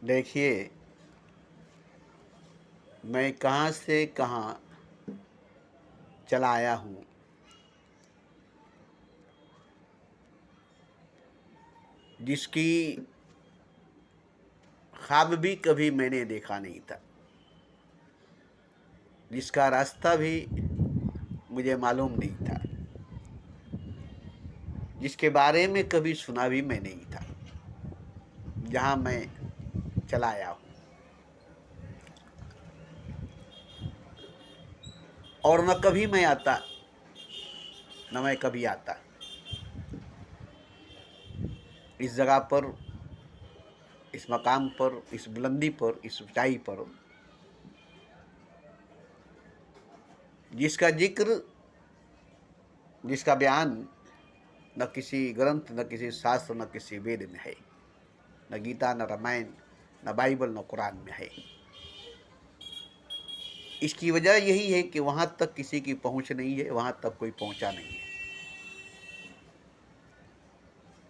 देखिए, मैं कहाँ से कहाँ चला आया हूँ, जिसकी ख्वाब भी कभी मैंने देखा नहीं था, जिसका रास्ता भी मुझे मालूम नहीं था, जिसके बारे में कभी सुना भी मैं नहीं था, जहाँ मैं चला आया हूँ। और न कभी मैं आता, न मैं कभी आता इस जगह पर, इस मकाम पर, इस बुलंदी पर, इस ऊंचाई पर, जिसका जिक्र, जिसका बयान न किसी ग्रंथ, न किसी शास्त्र, न किसी वेद में है, न गीता, न रामायण, न बाइबल, न कुरान में है। इसकी वजह यही है कि वहां तक किसी की पहुंच नहीं है, वहां तक कोई पहुंचा नहीं है।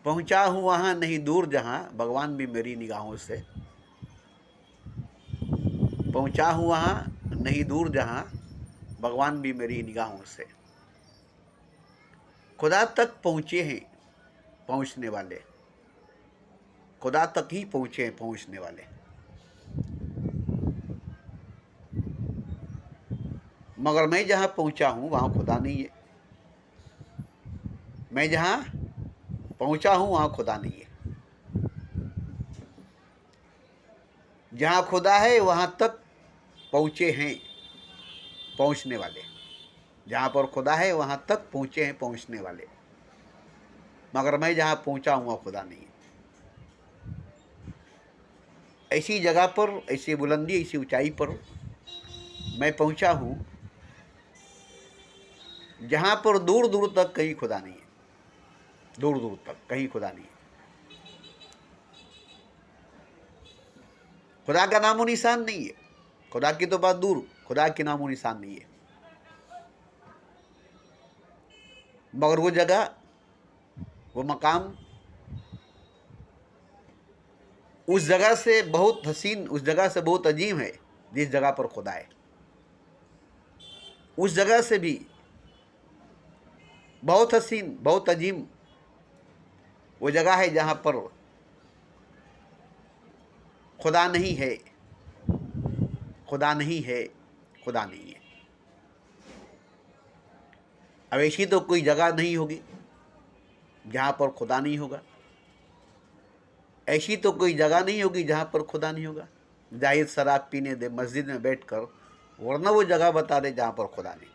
पहुंचा हूं वहां नहीं दूर जहां भगवान भी मेरी निगाहों से, पहुंचा हूं वहां नहीं दूर जहां भगवान भी मेरी निगाहों से। खुदा तक पहुंचे हैं पहुंचने वाले, खुदा तक ही पहुंचे हैं पहुंचने वाले। मगर मैं जहां पहुंचा हूं वहां खुदा नहीं है। मैं जहां पहुंचा हूं वहां खुदा नहीं है। जहां खुदा है वहां तक पहुंचे हैं पहुंचने वाले। जहां पर खुदा है वहां तक पहुंचे हैं पहुंचने वाले। मगर मैं जहां पहुंचा हूं वहां खुदा नहीं है। ऐसी जगह पर, ऐसी बुलंदी, ऐसी ऊंचाई पर मैं पहुंचा हूं जहां पर दूर दूर तक कहीं खुदा नहीं है। दूर दूर तक कहीं खुदा नहीं है। खुदा का नामो निशान नहीं है। खुदा की तो बात दूर, खुदा के नामो निशान नहीं है। मगर वो जगह, वो मकाम उस जगह से बहुत हसीन, उस जगह से बहुत अजीम है जिस जगह पर खुदा है। उस जगह से भी बहुत हसीन, बहुत अजीम वो जगह है जहां पर खुदा नहीं है। खुदा नहीं है, खुदा नहीं है। अब ऐसी तो कोई जगह नहीं होगी जहां पर खुदा नहीं होगा। ऐसी तो कोई जगह नहीं होगी जहां पर खुदा नहीं होगा। जाहिर शराब पीने दे मस्जिद में बैठकर, वरना वो जगह बता दे जहां पर खुदा नहीं।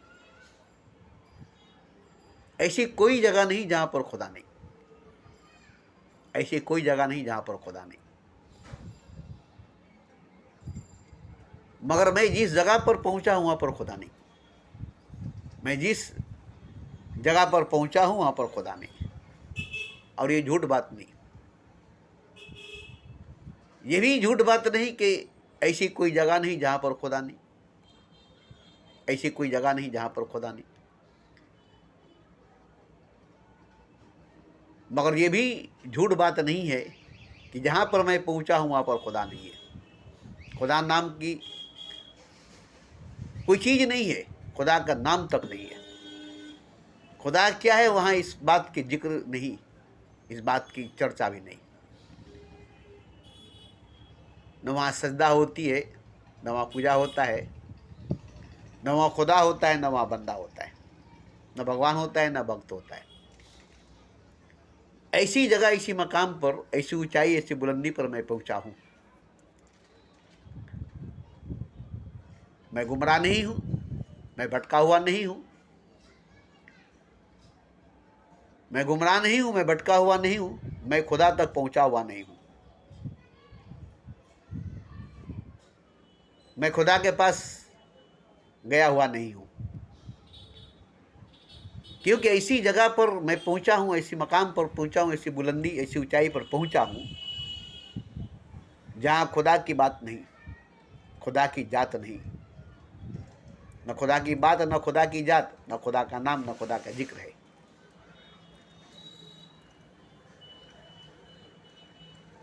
ऐसी कोई जगह नहीं जहां पर खुदा नहीं। ऐसी कोई जगह नहीं जहां पर खुदा नहीं। मगर मैं जिस जगह पर पहुंचा हूं वहां पर खुदा नहीं। मैं जिस जगह पर पहुंचा हूं वहां पर खुदा नहीं। और ये झूठ बात नहीं। ये भी झूठ बात नहीं कि ऐसी कोई जगह नहीं जहां पर खुदा नहीं। ऐसी कोई जगह नहीं जहां पर खुदा नहीं। मगर ये भी झूठ बात नहीं है कि जहां पर मैं पहुंचा हूं वहां पर खुदा नहीं है। खुदा नाम की कोई चीज नहीं है। खुदा का नाम तक नहीं है। खुदा क्या है वहां इस बात की जिक्र नहीं, इस बात की चर्चा भी नहीं। न वहाँ सजदा होती है, न वहाँ पूजा होता है, न वहाँ खुदा होता है, न वहाँ बंदा होता है, न भगवान होता है, न भक्त होता है। ऐसी जगह, इसी मकाम पर, ऐसी ऊंचाई, ऐसी बुलंदी पर मैं पहुंचा हूं। मैं गुमराह नहीं हूं, मैं भटका हुआ नहीं हूं। मैं गुमराह नहीं हूं, मैं भटका हुआ नहीं हूं। मैं खुदा तक पहुंचा हुआ नहीं हूं। मैं खुदा के पास गया हुआ नहीं हूं। क्योंकि ऐसी जगह पर मैं पहुंचा हूं, ऐसी मकाम पर पहुंचा हूं, ऐसी बुलंदी, ऐसी ऊंचाई पर पहुंचा हूं जहां खुदा की बात नहीं, खुदा की जात नहीं। न खुदा की बात, न खुदा की जात, न खुदा का नाम, न खुदा का जिक्र है।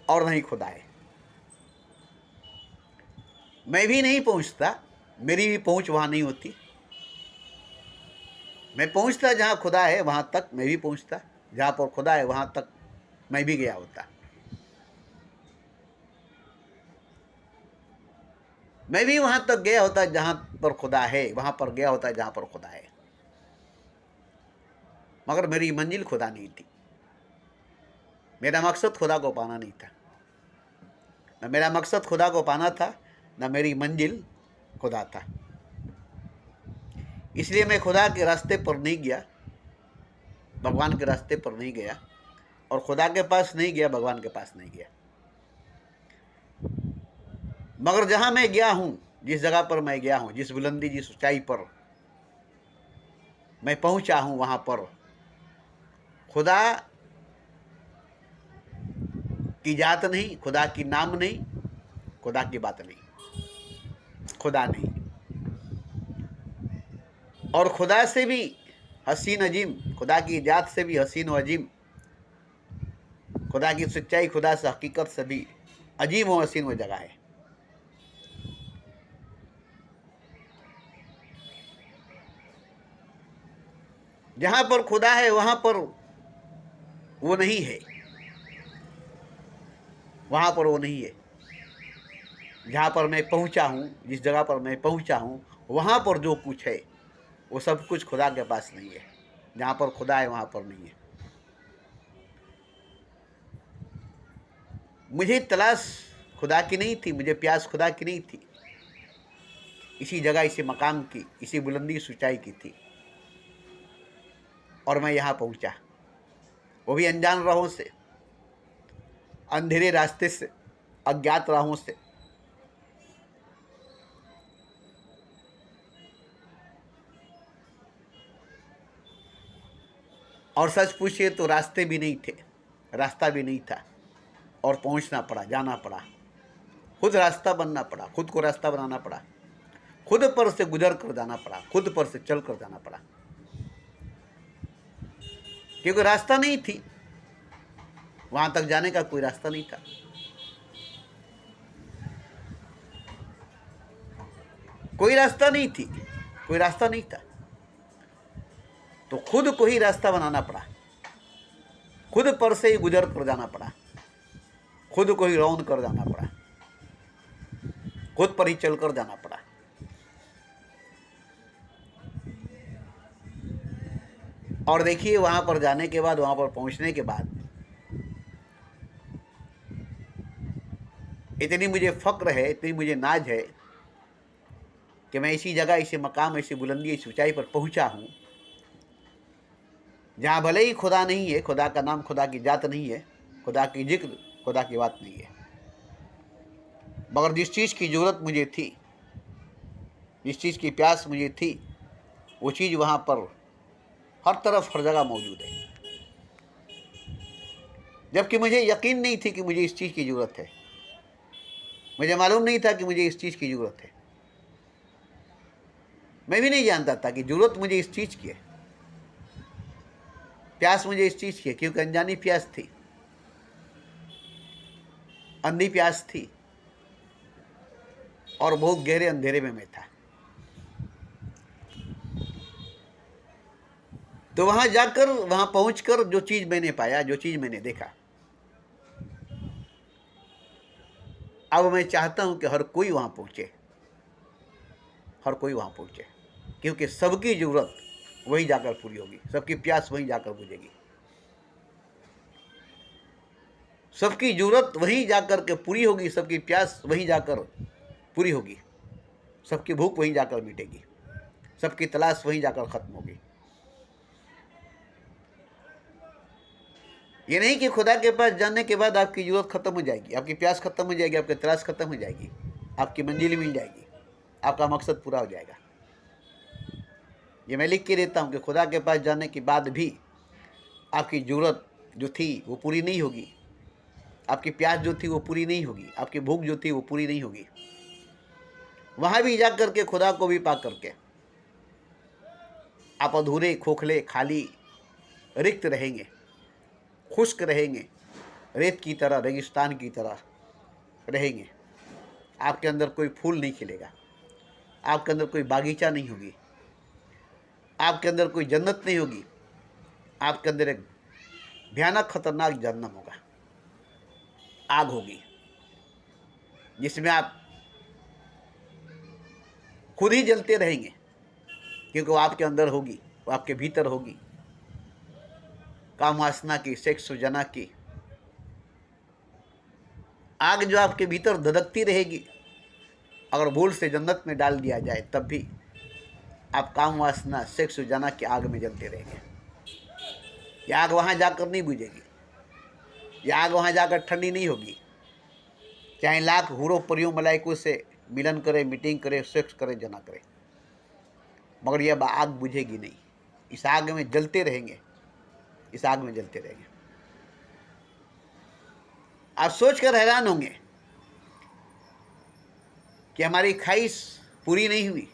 और नहीं खुदा है। मैं भी नहीं पहुंचता, मेरी भी पहुंच वहां नहीं होती। मैं पहुंचता जहां खुदा है वहां तक मैं भी पहुंचता, जहां पर खुदा है वहां तक मैं भी गया होता। मैं भी वहां तक गया होता जहां पर खुदा है, वहां पर गया होता जहां पर खुदा है, मगर मेरी मंजिल खुदा नहीं थी। मेरा मकसद खुदा को पाना नहीं था। न मेरा मकसद खुदा को पाना था, न मेरी मंजिल खुदा था। इसलिए मैं खुदा के रास्ते पर नहीं गया, भगवान के रास्ते पर नहीं गया, और खुदा के पास नहीं गया, भगवान के पास नहीं गया। मगर जहां मैं गया हूं, जिस जगह पर मैं गया हूं, जिस बुलंदी, जिस ऊंचाई पर मैं पहुंचा हूं, वहां पर खुदा की जात नहीं, खुदा की नाम नहीं, खुदा की बात नहीं, खुदा नहीं। और खुदा से भी हसीन अजीम, खुदा की जात से भी हसीन व अजीम, खुदा की सच्चाई, खुदा से हकीकत से भी अजीम व हसीन वो जगह है। जहां पर खुदा है वहां पर वो नहीं है, वहां पर वो नहीं है। जहां पर मैं पहुंचा हूं, जिस जगह पर मैं पहुंचा हूं, वहां पर जो कुछ है वो सब कुछ खुदा के पास नहीं है। जहां पर खुदा है वहां पर नहीं है। मुझे तलाश खुदा की नहीं थी, मुझे प्यास खुदा की नहीं थी। इसी जगह, इसी मकाम की, इसी बुलंदी ऊंचाई की थी, और मैं यहाँ पहुंचा, वो भी अनजान राहों से, अंधेरे रास्ते से, अज्ञात राहों से। और सच पूछिए तो रास्ते भी नहीं थे, रास्ता भी नहीं था, और पहुंचना पड़ा, जाना पड़ा, खुद रास्ता बनना पड़ा, खुद को रास्ता बनाना पड़ा, खुद पर से गुजर कर जाना पड़ा, खुद पर से चल कर जाना पड़ा, क्योंकि रास्ता नहीं थी, वहां तक जाने का कोई रास्ता नहीं था। कोई रास्ता नहीं थी, कोई रास्ता नहीं था, तो खुद को ही रास्ता बनाना पड़ा, खुद पर से ही गुजर कर जाना पड़ा, खुद को ही रौंद कर जाना पड़ा, खुद पर ही चल कर जाना पड़ा। और देखिए, वहां पर जाने के बाद, वहां पर पहुंचने के बाद इतनी मुझे फक्र है, इतनी मुझे नाज है कि मैं इसी जगह, इसी मकाम, इसी बुलंदी, इस ऊंचाई पर पहुंचा हूं, जहां भले ही खुदा नहीं है, खुदा का नाम, खुदा की जात नहीं है, खुदा की जिक्र, खुदा की बात नहीं है, मगर जिस चीज़ की ज़रूरत मुझे थी, जिस चीज़ की प्यास मुझे थी, वो चीज़ वहाँ पर हर तरफ, हर जगह मौजूद है। जबकि मुझे यकीन नहीं थी कि मुझे इस चीज़ की ज़रूरत है, मुझे मालूम नहीं था कि मुझे इस चीज़ की ज़रूरत है। मैं भी नहीं जानता था कि ज़रूरत मुझे इस चीज़ की है, प्यास मुझे इस चीज़ की है, क्योंकि अनजानी प्यास थी, अंधी प्यास थी, और बहुत गहरे अंधेरे में मैं था। तो वहां जाकर, वहां पहुंचकर जो चीज मैंने पाया, जो चीज मैंने देखा, अब मैं चाहता हूं कि हर कोई वहां पहुंचे, हर कोई वहां पहुंचे, क्योंकि सबकी जरूरत वहीं जाकर पूरी होगी, सबकी प्यास वहीं जाकर बुझेगी, सबकी जरूरत वहीं जाकर के पूरी होगी, सबकी प्यास वहीं जाकर पूरी होगी, सबकी भूख वहीं जाकर मिटेगी, सबकी तलाश वहीं जाकर खत्म होगी। ये नहीं कि खुदा के पास जाने के बाद आपकी जरूरत खत्म हो जाएगी, आपकी प्यास खत्म हो जाएगी, आपकी तलाश खत्म हो जाएगी, आपकी मंजिल मिल जाएगी, आपका मकसद पूरा हो जाएगा। ये मैं लिख के देता हूँ कि खुदा के पास जाने के बाद भी आपकी ज़रूरत जो थी वो पूरी नहीं होगी, आपकी प्यास जो थी वो पूरी नहीं होगी, आपकी भूख जो थी वो पूरी नहीं होगी। वहाँ भी जा कर के, खुदा को भी पा करके आप अधूरे, खोखले, खाली, रिक्त रहेंगे, खुश्क रहेंगे, रेत की तरह, रेगिस्तान की तरह रहेंगे। आपके अंदर कोई फूल नहीं खिलेगा, आपके अंदर कोई बागीचा नहीं होगी, आपके अंदर कोई जन्नत नहीं होगी, आपके अंदर एक भयानक खतरनाक जहन्नम होगा, आग होगी, जिसमें आप खुद ही जलते रहेंगे, क्योंकि वो आपके अंदर होगी, वो आपके भीतर होगी। काम वासना की, सेक्स जना की आग जो आपके भीतर धधकती रहेगी। अगर भूल से जन्नत में डाल दिया जाए तब भी आप काम वासना, सेक्स जना की आग में जलते रहेंगे। यह आग वहाँ जाकर नहीं बुझेगी, यह आग वहाँ जाकर ठंडी नहीं होगी। चाहे लाख हूरों परियों मलाइकों से मिलन करे, मीटिंग करे, सेक्स करे, जना करे, मगर यह आग बुझेगी नहीं। इस आग में जलते रहेंगे, इस आग में जलते रहेंगे। आप सोचकर हैरान होंगे कि हमारी ख्वाहिश पूरी नहीं हुई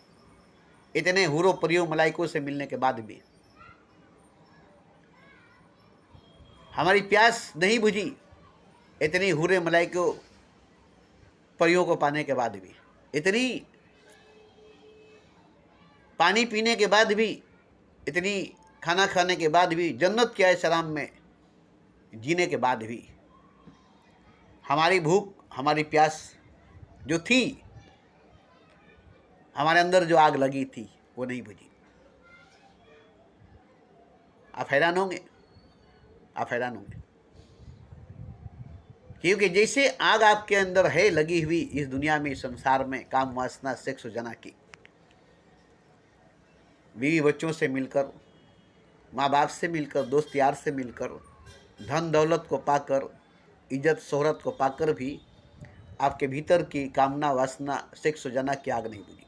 इतने हूरों परियों मलाइकों से मिलने के बाद भी। हमारी प्यास नहीं बुझी इतनी हूरे मलाइकों परियों को पाने के बाद भी, इतनी पानी पीने के बाद भी, इतनी खाना खाने के बाद भी, जन्नत के ऐशआराम में जीने के बाद भी हमारी भूख, हमारी प्यास जो थी, हमारे अंदर जो आग लगी थी, वो नहीं बुझी। आप हैरान होंगे, आप हैरान होंगे, क्योंकि जैसे आग आपके अंदर है लगी हुई इस दुनिया में, इस संसार में, काम वासना, सेक्स जना की, बीवी बच्चों से मिलकर, माँ बाप से मिलकर, दोस्त यार से मिलकर, धन दौलत को पाकर, इज्जत शोहरत को पाकर भी आपके भीतर की कामना वासना, सेक्स जना की आग नहीं बुझी।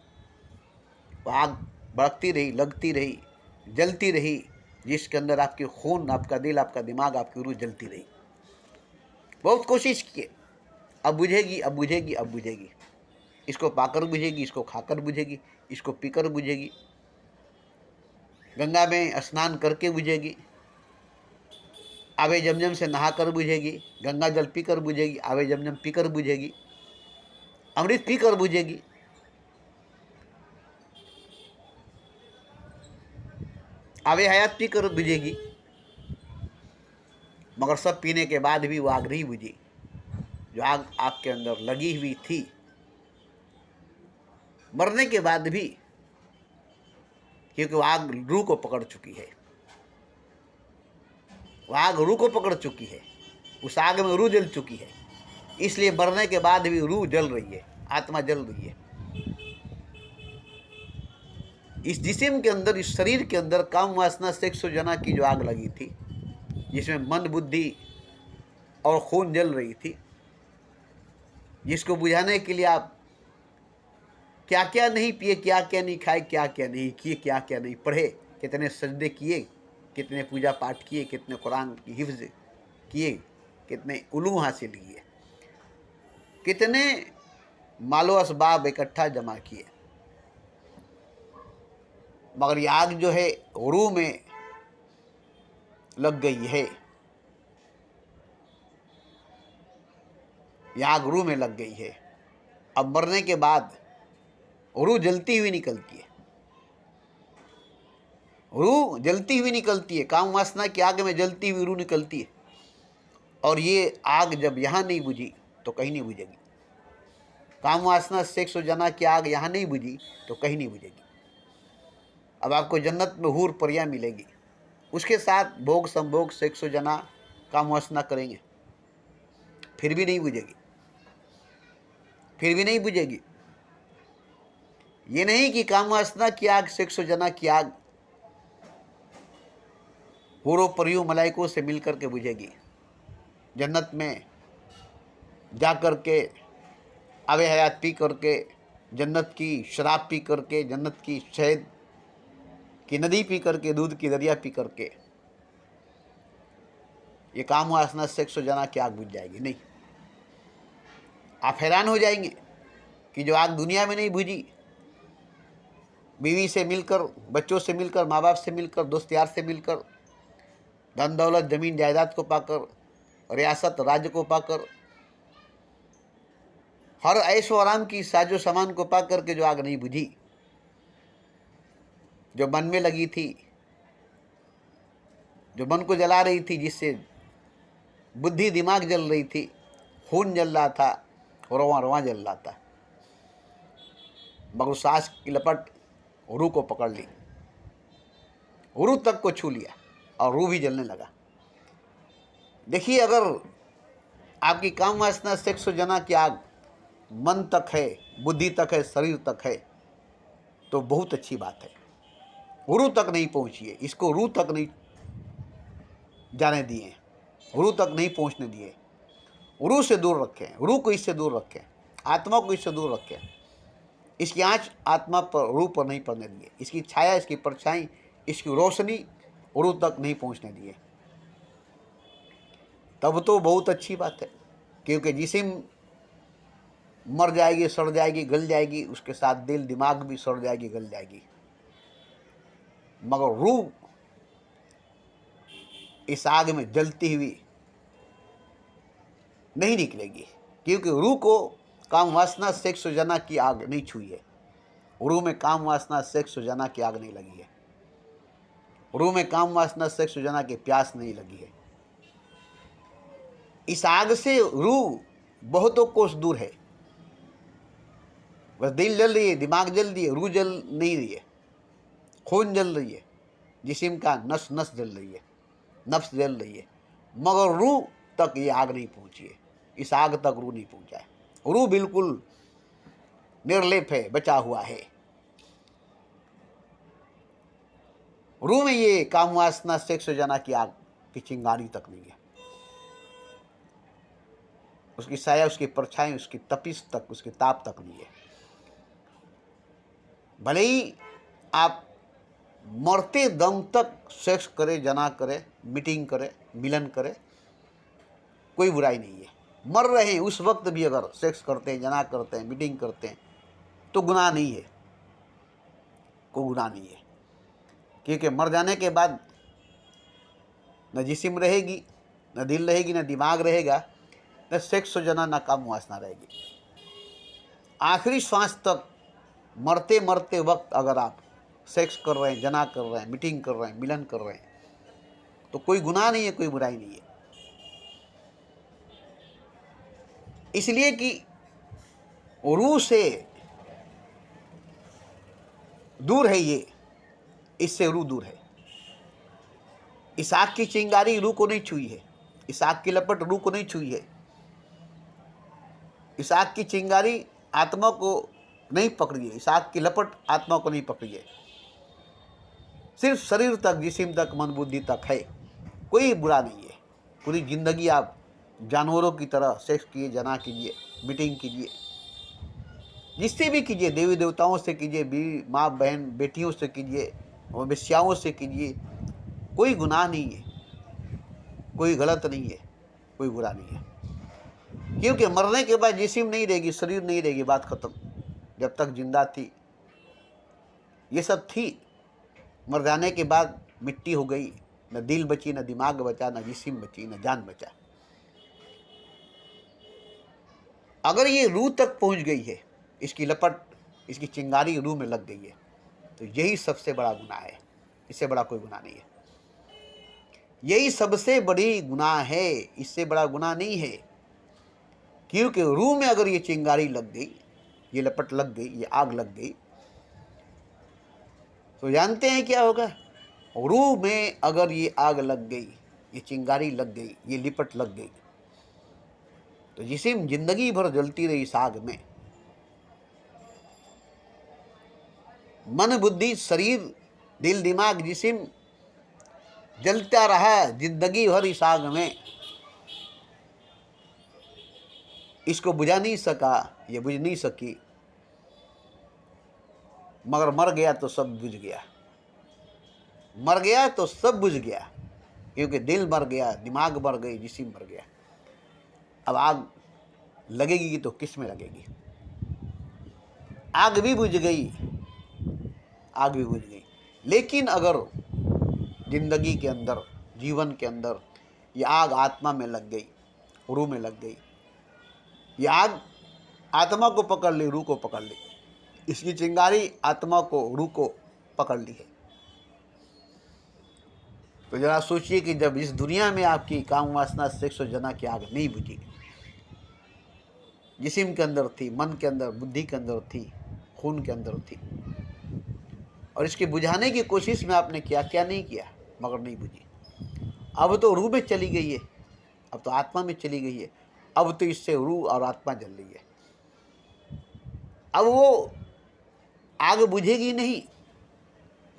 वो आग बढ़ती रही, लगती रही, जलती रही, जिसके अंदर आपके खून, आपका दिल, आपका दिमाग, आपकी रूह जलती रही। बहुत कोशिश किए, अब बुझेगी, अब बुझेगी, अब बुझेगी। इसको पाकर बुझेगी, इसको खाकर बुझेगी, इसको पीकर बुझेगी, गंगा में स्नान करके बुझेगी, आवे जमजम से नहाकर बुझेगी, गंगा जल पीकर बुझेगी, आवे जमजम पीकर बुझेगी, अमृत पीकर बुझेगी। आवे हयात पीकर बुझेगी, मगर सब पीने के बाद भी वो आग नहीं बुझी जो आग आपके अंदर लगी हुई थी। मरने के बाद भी, क्योंकि वो आग रूह को पकड़ चुकी है, वो आग रूह को पकड़ चुकी है, उस आग में रूह जल चुकी है, इसलिए मरने के बाद भी रूह जल रही है, आत्मा जल रही है। इस जिस्म के अंदर, इस शरीर के अंदर काम वासना, सेक्स जना की जो आग लगी थी, जिसमें मन, बुद्धि और खून जल रही थी, जिसको बुझाने के लिए आप क्या क्या नहीं पिए, क्या क्या नहीं खाए, क्या क्या नहीं किए, क्या क्या नहीं पढ़े, कितने सजदे किए, कितने पूजा पाठ किए, कितने कुरान की हिफ्ज किए, कितने उलूम हासिल किए, कितने मालो असबाब इकट्ठा जमा किए, मगर ये आग जो है रूह में लग गई है, ये आग रूह में लग गई है। अब मरने के बाद रूह जलती हुई निकलती है, रूह जलती हुई निकलती है, काम वासना की आग में जलती हुई रूह निकलती है। और ये आग जब यहाँ नहीं बुझी तो कहीं नहीं बुझेगी। काम वासना, सेक्स जना की आग यहाँ नहीं बुझी तो कहीं नहीं बुझेगी। अब आपको जन्नत में हूर परियां मिलेगी, उसके साथ भोग संभोग, सेक्स जना, काम वासना करेंगे, फिर भी नहीं बुझेगी, फिर भी नहीं बुझेगी। ये नहीं कि काम वासना की आग, सेक्स जना की आग हूरों परियों मलाइकों से मिलकर के बुझेगी। जन्नत में जा कर के, आवे हयात पी करके, जन्नत की शराब पी करके, जन्नत की शहद की नदी पी करके, दूध की दरिया पी करके ये काम वासना, सेक्स जना की आग बुझ जाएगी नहीं। आप हैरान हो जाएंगे कि जो आग दुनिया में नहीं बुझी, बीवी से मिलकर, बच्चों से मिलकर, माँ बाप से मिलकर, दोस्त यार से मिलकर, धन दौलत, जमीन जायदाद को पाकर, रियासत राज्य को पाकर, हर ऐशो आराम की साजो सामान को पा करके जो आग नहीं बुझी, जो मन में लगी थी, जो मन को जला रही थी, जिससे बुद्धि दिमाग जल रही थी, खून जल रहा था, रोवां रोवां जल रहा था, मगर सांस की लपट रूह को पकड़ ली, रूह तक को छू लिया और रूह भी जलने लगा। देखिए, अगर आपकी काम वासना सेक्स और जना की आग मन तक है, बुद्धि तक है, शरीर तक है, तो बहुत अच्छी बात है। रूह तक नहीं पहुंची है, इसको रूह तक नहीं जाने दिए, रूह तक नहीं पहुंचने दिए, रूह से दूर रखें, रूह को इससे दूर रखें, आत्मा को इससे दूर रखें। इसकी आँच आत्मा पर, रूह पर नहीं पड़ने दिए, इसकी छाया, इसकी परछाई, इसकी रोशनी रूह तक नहीं पहुंचने दिए। तब तो बहुत अच्छी बात है, क्योंकि जिस्म मर जाएगी, सड़ जाएगी, गल जाएगी, उसके साथ दिल दिमाग भी सड़ जाएगी, गल जाएगी, मगर रूह इस आग में जलती हुई नहीं निकलेगी, क्योंकि रूह को काम वासना सेक्स और जना की आग नहीं छुई है। रूह में काम वासना सेक्स और जना की आग नहीं लगी है, रूह में काम वासना सेक्स और जना की प्यास नहीं लगी है। इस आग से रूह बहुतों कोस दूर है, बस दिल जल रही है, दिमाग जल रही है, रूह जल नहीं रही है, खून जल रही है, जिस्म का नस नस जल रही है, नफ्स जल रही है, मगर रूह तक ये आग नहीं पहुंची है। इस आग तक रूह नहीं पहुंचा है, रूह बिल्कुल निर्लेप है, बचा हुआ है। रूह में ये काम वासना सेक्स और जना की आग की चिंगारी तक नहीं है, उसकी साया, उसकी परछाई, उसकी तपिश तक, उसकी ताप तक नहीं है। भले ही आप मरते दम तक सेक्स करे, जना करे, मीटिंग करे, मिलन करे, कोई बुराई नहीं है। मर रहे हैं उस वक्त भी अगर सेक्स करते हैं, जना करते हैं, मीटिंग करते हैं, तो गुनाह नहीं है, कोई गुनाह नहीं है, क्योंकि मर जाने के बाद न जिस्म रहेगी, न दिल रहेगी, न दिमाग रहेगा, न सेक्स और जना, न काम वासना रहेगी। आखिरी श्वास तक मरते मरते वक्त अगर आप सेक्स कर रहे हैं, जना कर रहे हैं, मीटिंग कर रहे हैं, मिलन कर रहे हैं, तो कोई गुनाह नहीं है, कोई बुराई नहीं है। इसलिए कि रूह से दूर है ये, इससे रूह दूर है। इस आग की चिंगारी रूह को नहीं छुई है, इस आग की लपट रूह को नहीं छुई है, इस आग की चिंगारी आत्मा को नहीं पकड़ी है, इस आग की लपट आत्मा को नहीं पकड़ी है। सिर्फ शरीर तक, जिस्म तक, मन बुद्धि तक है, कोई बुरा नहीं है। पूरी जिंदगी आप जानवरों की तरह सेक्स कीजिए, जना कीजिए, मीटिंग कीजिए, जिससे भी कीजिए, देवी देवताओं से कीजिए, बीवी माँ बहन बेटियों से कीजिए, और वेश्याओं से कीजिए, कोई गुनाह नहीं है, कोई गलत नहीं है, कोई बुरा नहीं है। क्योंकि मरने के बाद जिस्म नहीं रहेगी, शरीर नहीं रहेगी, बात खत्म। जब तक जिंदा थी ये सब थी, मर जाने के बाद मिट्टी हो गई, न दिल बची, न दिमाग बचा, न जिस्म बची, न जान बचा। अगर ये रूह तक पहुंच गई है, इसकी लपट, इसकी चिंगारी रूह में लग गई है, तो यही सबसे बड़ा गुनाह है, इससे बड़ा कोई गुनाह नहीं है। यही सबसे बड़ी गुनाह है, इससे बड़ा गुनाह नहीं है। क्योंकि रूह में अगर ये चिंगारी लग गई, ये लपट लग गई, ये आग लग गई, तो जानते हैं क्या होगा? रूह में अगर ये आग लग गई, ये चिंगारी लग गई, ये लिपट लग गई, तो जिस्म जिंदगी भर जलती रही इस आग में। मन बुद्धि शरीर दिल दिमाग जिस्म जलता रहा जिंदगी भर इस आग में, इसको बुझा नहीं सका, ये बुझ नहीं सकी, मगर मर गया तो सब बुझ गया, मर गया तो सब बुझ गया, क्योंकि दिल मर गया, दिमाग मर गई, जिस्म मर गया। अब आग लगेगी तो किस में लगेगी? आग भी बुझ गई, आग भी बुझ गई। लेकिन अगर जिंदगी के अंदर, जीवन के अंदर ये आग आत्मा में लग गई, रूह में लग गई, ये आग आत्मा को पकड़ ली, रूह को पकड़ ली। इसकी चिंगारी आत्मा को, रूह को पकड़ ली है। तो जरा सोचिए कि जब इस दुनिया में आपकी काम वासना, सेक्स और जना की आग नहीं बुझी, जिस्म के अंदर थी, मन के अंदर, बुद्धि के अंदर थी, खून के अंदर थी, और इसके बुझाने की कोशिश में आपने किया, क्या नहीं किया, मगर नहीं बुझी। अब तो रूह में चली गई है, अब तो आत्मा में चली गई है, अब तो इससे रूह और आत्मा जल रही है। अब वो आग बुझेगी नहीं,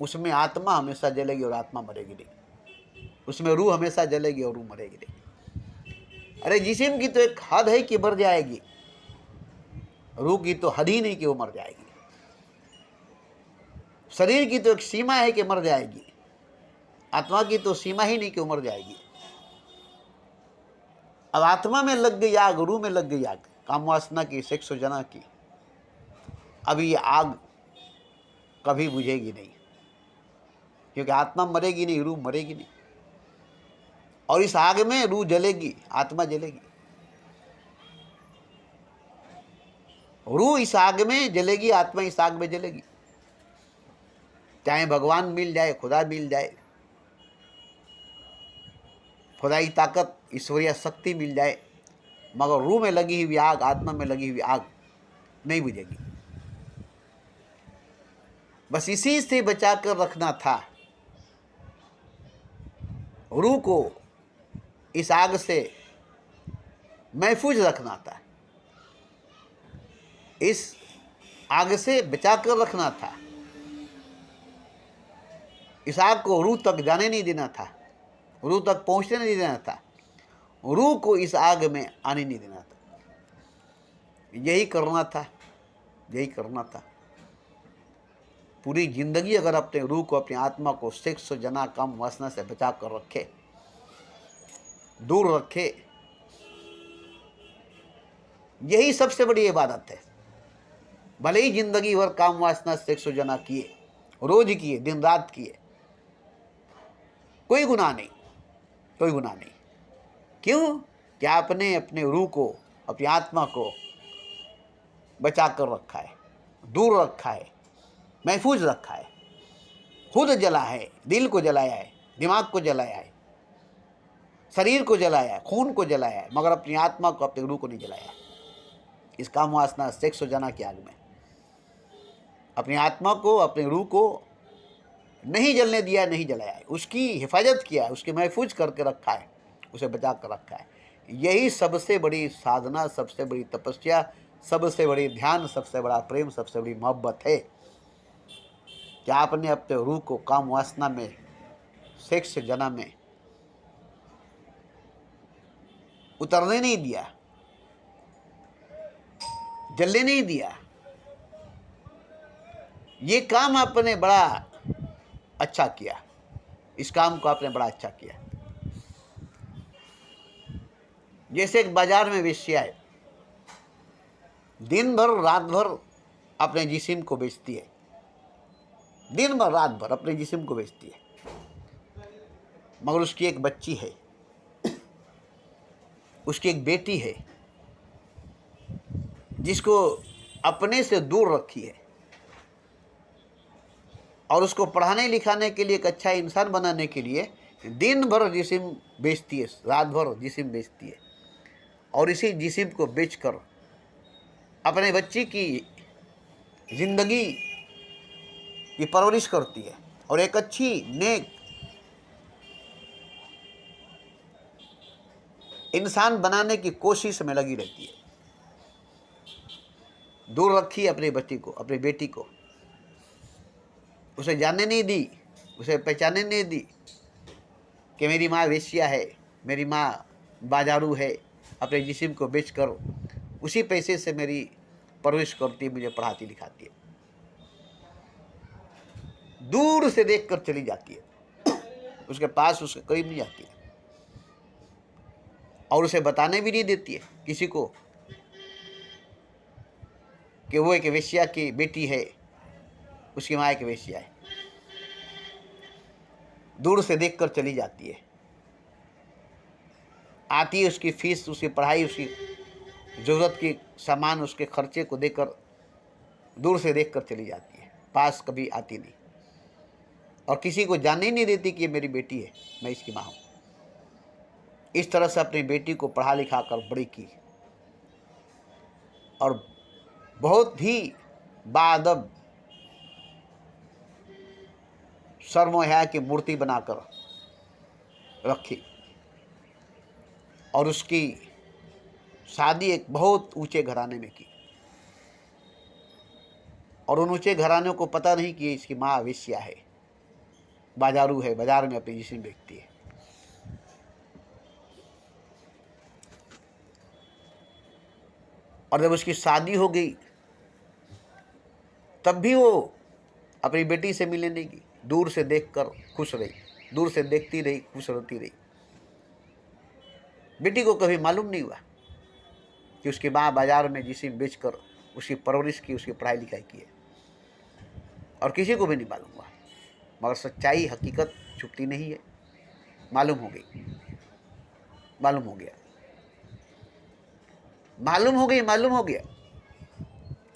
उसमें आत्मा हमेशा जलेगी और आत्मा मरेगी नहीं, उसमें रूह हमेशा जलेगी और रूह मरेगी नहीं। अरे जिस्म की तो एक हद है कि मर जाएगी, रूह की तो हद ही नहीं कि वो मर जाएगी। शरीर की तो एक सीमा है कि मर जाएगी, आत्मा की तो सीमा ही नहीं कि वो मर जाएगी। अब आत्मा में लग गई आग, रूह में लग गई आग, काम वासना की, सेक्स और जना की। अब ये आग कभी बुझेगी नहीं, क्योंकि आत्मा मरेगी नहीं, रूह मरेगी नहीं, और इस आग में रूह जलेगी, आत्मा जलेगी। रूह इस आग में जलेगी, आत्मा इस आग में जलेगी। चाहे भगवान मिल जाए, खुदा मिल जाए, खुदाई ताकत, ईश्वरीय शक्ति मिल जाए, मगर रूह में लगी हुई आग, आत्मा में लगी हुई आग नहीं बुझेगी। बस इसी से बचा कर रखना था, रूह को इस आग से महफूज रखना था, इस आग से बचा कर रखना था। इस आग को रूह तक जाने नहीं देना था, रूह तक पहुंचने नहीं देना था, रूह को इस आग में आने नहीं देना था। यही करना था, यही करना था। पूरी जिंदगी अगर अपने रूह को, अपनी आत्मा को सेक्स, जना, काम वासना से बचा कर रखे, दूर रखे, यही सबसे बड़ी इबादत है। भले ही जिंदगी भर काम वासना, सेक्स, जना किए, रोज किए, दिन रात किए, कोई गुनाह नहीं, कोई गुनाह नहीं। क्यों? क्या आपने अपने रूह को, अपनी आत्मा को बचा कर रखा है, दूर रखा है, महफूज रखा है, खुद जला है, दिल को जलाया है, दिमाग को जलाया है, शरीर को जलाया है, खून को जलाया है, मगर अपनी आत्मा को, अपने रूह को नहीं जलाया है। इस काम वासना, सेक्स और जना की आग में अपनी आत्मा को, अपने रूह को नहीं जलने दिया, नहीं जलाया है, उसकी हिफाजत किया है, उसके महफूज करके रखा है, उसे बचा कर रखा है। यही सबसे बड़ी साधना, सबसे बड़ी तपस्या, सबसे बड़ी ध्यान, सबसे बड़ा प्रेम, सबसे बड़ी मोहब्बत है कि आपने अपने रूह को काम वासना में, सेक्स जना में उतरने नहीं दिया, जलने नहीं दिया। ये काम आपने बड़ा अच्छा किया, इस काम को आपने बड़ा अच्छा किया। जैसे एक बाजार में वेश्या है, दिन भर रात भर अपने जिस्म को बेचती है, दिन भर रात भर अपने जिस्म को बेचती है, मगर उसकी एक बच्ची है, उसकी एक बेटी है, जिसको अपने से दूर रखी है, और उसको पढ़ाने लिखाने के लिए, एक अच्छा इंसान बनाने के लिए दिन भर जिस्म बेचती है, रात भर जिस्म बेचती है, और इसी जिस्म को बेचकर अपने बच्ची की जिंदगी की परवरिश करती है, और एक अच्छी नेक इंसान बनाने की कोशिश में लगी रहती है। दूर रखी अपनी बच्ची को, अपनी बेटी को, उसे जानने नहीं दी, उसे पहचानने नहीं दी कि मेरी माँ वेश्या है, मेरी माँ बाजारू है, अपने जिस्म को बेचकर उसी पैसे से मेरी परवरिश करती है, मुझे पढ़ाती लिखाती है। दूर से देखकर चली जाती है, उसके पास, उसके करीब नहीं जाती है, और उसे बताने भी नहीं देती है किसी को कि वो एक वेश्या की बेटी है, उसकी माँ एक वेश्या है। दूर से देखकर चली जाती है, आती है, उसकी फीस, उसकी पढ़ाई, उसकी ज़रूरत की सामान उसके खर्चे को देकर दूर से देख कर चली जाती है, पास कभी आती नहीं, और किसी को जानने ही नहीं देती कि ये मेरी बेटी है, मैं इसकी माँ हूँ। इस तरह से अपनी बेटी को पढ़ा लिखा कर बड़ी की और बहुत ही बाअदब शर्म और हया की मूर्ति बनाकर रखी, और उसकी शादी एक बहुत ऊंचे घराने में की, और उन ऊंचे घराने को पता नहीं कि इसकी माँ वेश्या है, बाजारू है, बाजार में अपनी जिस्म बेचती है। और जब उसकी शादी हो गई तब भी वो अपनी बेटी से मिलने नहीं गई, दूर से देखकर खुश रही, दूर से देखती रही, खुश रहती रही। बेटी को कभी मालूम नहीं हुआ कि उसकी माँ बाजार में जिस्म बेचकर उसकी परवरिश की, उसकी पढ़ाई लिखाई की है, और किसी को भी नहीं मालूम हुआ। मगर सच्चाई, हकीकत छुपती नहीं है, मालूम हो गई, मालूम हो गया, मालूम हो गई, मालूम हो गया,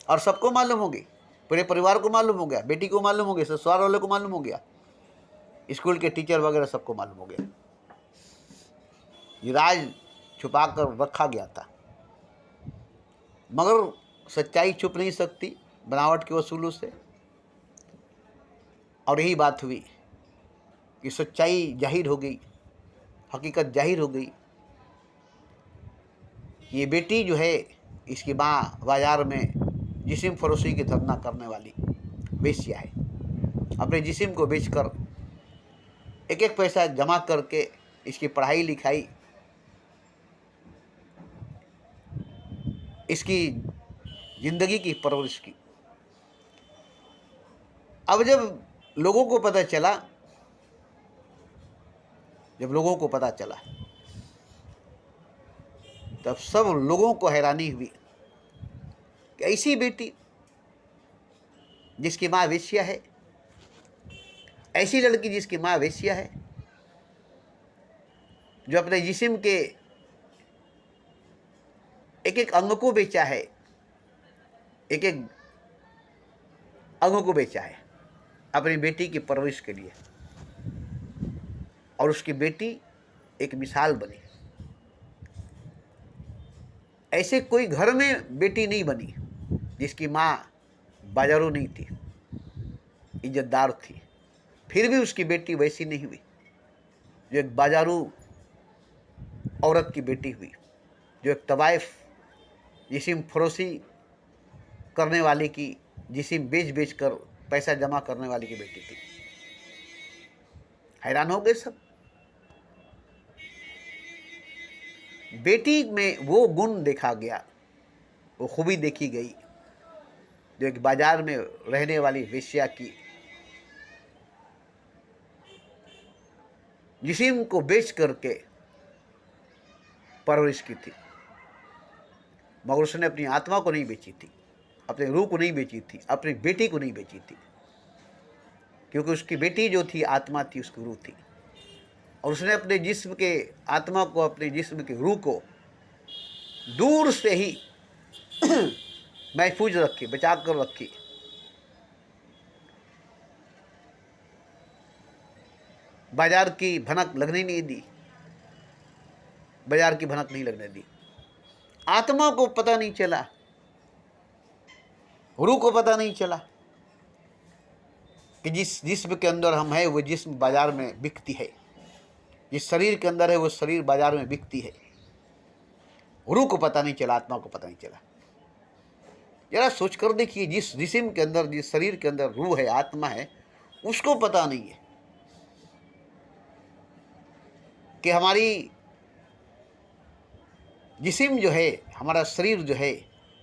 और सबको मालूम हो गई, पूरे परिवार को मालूम हो गया, बेटी को मालूम हो गया, ससुराल वाले को मालूम हो गया, स्कूल के टीचर वगैरह सबको मालूम हो गया। ये राज छुपा कर रखा गया था, मगर सच्चाई छुप नहीं सकती बनावट के वसूलों से। और यही बात हुई कि सच्चाई जाहिर हो गई, हकीकत जाहिर हो गई। ये बेटी जो है, इसकी माँ बाजार में जिस्म फरोशी की धंधा करने वाली वेश्या है। अपने जिस्म को बेचकर एक एक पैसा जमा करके इसकी पढ़ाई लिखाई, इसकी जिंदगी की परवरिश की। अब जब लोगों को पता चला, जब लोगों को पता चला तब सब लोगों को हैरानी हुई कि ऐसी बेटी जिसकी माँ वेश्या है, ऐसी लड़की जिसकी माँ वेश्या है, जो अपने जिस्म के एक एक अंग को बेचा है, एक एक अंग को बेचा है अपनी बेटी की परवरिश के लिए, और उसकी बेटी एक मिसाल बनी। ऐसे कोई घर में बेटी नहीं बनी जिसकी माँ बाजारू नहीं थी, इज्जतदार थी, फिर भी उसकी बेटी वैसी नहीं हुई जो एक बाजारू औरत की बेटी हुई, जो एक तवाइफ जिस्म फरोशी करने वाले की, जिस्म बेच बेच कर पैसा जमा करने वाली की बेटी थी। हैरान हो गए सब। बेटी में वो गुण देखा गया, वो खूबी देखी गई जो एक बाजार में रहने वाली वेश्या की जिस्म को बेच करके परवरिश की थी। मगर उसने अपनी आत्मा को नहीं बेची थी, अपने रूह को नहीं बेची थी, अपनी बेटी को नहीं बेची थी, क्योंकि उसकी बेटी जो थी आत्मा थी, उसकी रूह थी, और उसने अपने जिस्म के आत्मा को, अपने जिस्म के रूह को दूर से ही महफूज रखी, बचा कर रखी। बाजार की भनक लगने नहीं दी, बाजार की भनक नहीं लगने दी। आत्मा को पता नहीं चला, रूह को पता नहीं चला कि जिस जिस्म के अंदर हम है वो जिस्म बाजार में बिकती है, जिस शरीर के अंदर है वो शरीर बाजार में बिकती है। रूह को पता नहीं चला, आत्मा को पता नहीं चला। जरा सोच कर देखिए, जिस जिस्म के अंदर, जिस शरीर के अंदर रूह है, आत्मा है, उसको पता नहीं है कि हमारी जिस्म जो है, हमारा शरीर जो है,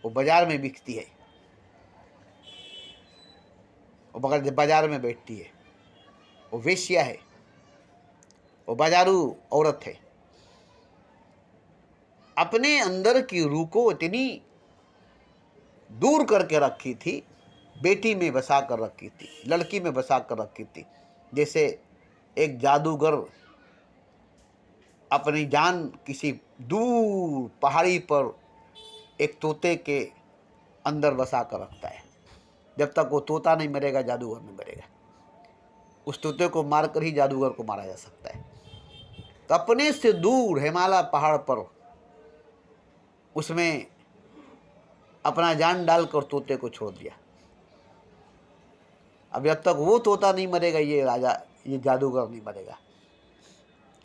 वो बाजार में बिकती है, वो बगैर बाजार में बैठती है, वो वेश्या है, वो बाजारू औरत है। अपने अंदर की रूह को इतनी दूर करके रखी थी, बेटी में बसा कर रखी थी, लड़की में बसा कर रखी थी, जैसे एक जादूगर अपनी जान किसी दूर पहाड़ी पर एक तोते के अंदर बसा कर रखता है। जब तक वो तोता नहीं मरेगा, जादूगर नहीं मरेगा। उस तोते को मारकर ही जादूगर को मारा जा सकता है। तो अपने से दूर हिमालय पहाड़ पर उसमें अपना जान डालकर तोते को छोड़ दिया। अब जब तक वो तोता नहीं मरेगा, ये राजा, ये जादूगर नहीं मरेगा।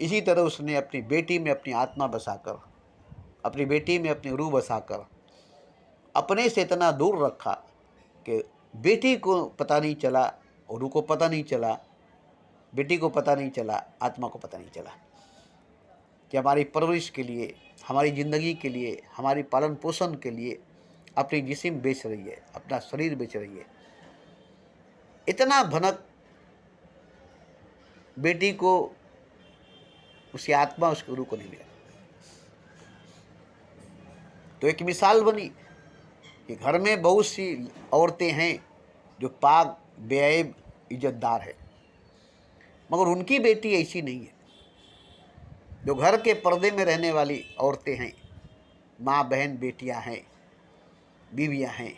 इसी तरह उसने अपनी बेटी में अपनी आत्मा बसाकर, अपनी बेटी में अपनी रूह बसाकर अपने से इतना दूर रखा कि बेटी को पता नहीं चला और रूह को पता नहीं चला, बेटी को पता नहीं चला, आत्मा को पता नहीं चला कि हमारी परवरिश के लिए, हमारी ज़िंदगी के लिए, हमारी पालन पोषण के लिए अपनी जिस्म बेच रही है, अपना शरीर बेच रही है। इतना भनक बेटी को, उसकी आत्मा, उसकी रूह को नहीं मिला। तो एक मिसाल बनी कि घर में बहुत सी औरतें हैं जो पाक, बेऐब, इज्जतदार है, मगर उनकी बेटी ऐसी नहीं है। जो घर के पर्दे में रहने वाली औरतें हैं, माँ, बहन, बेटियां हैं, बीवियां हैं,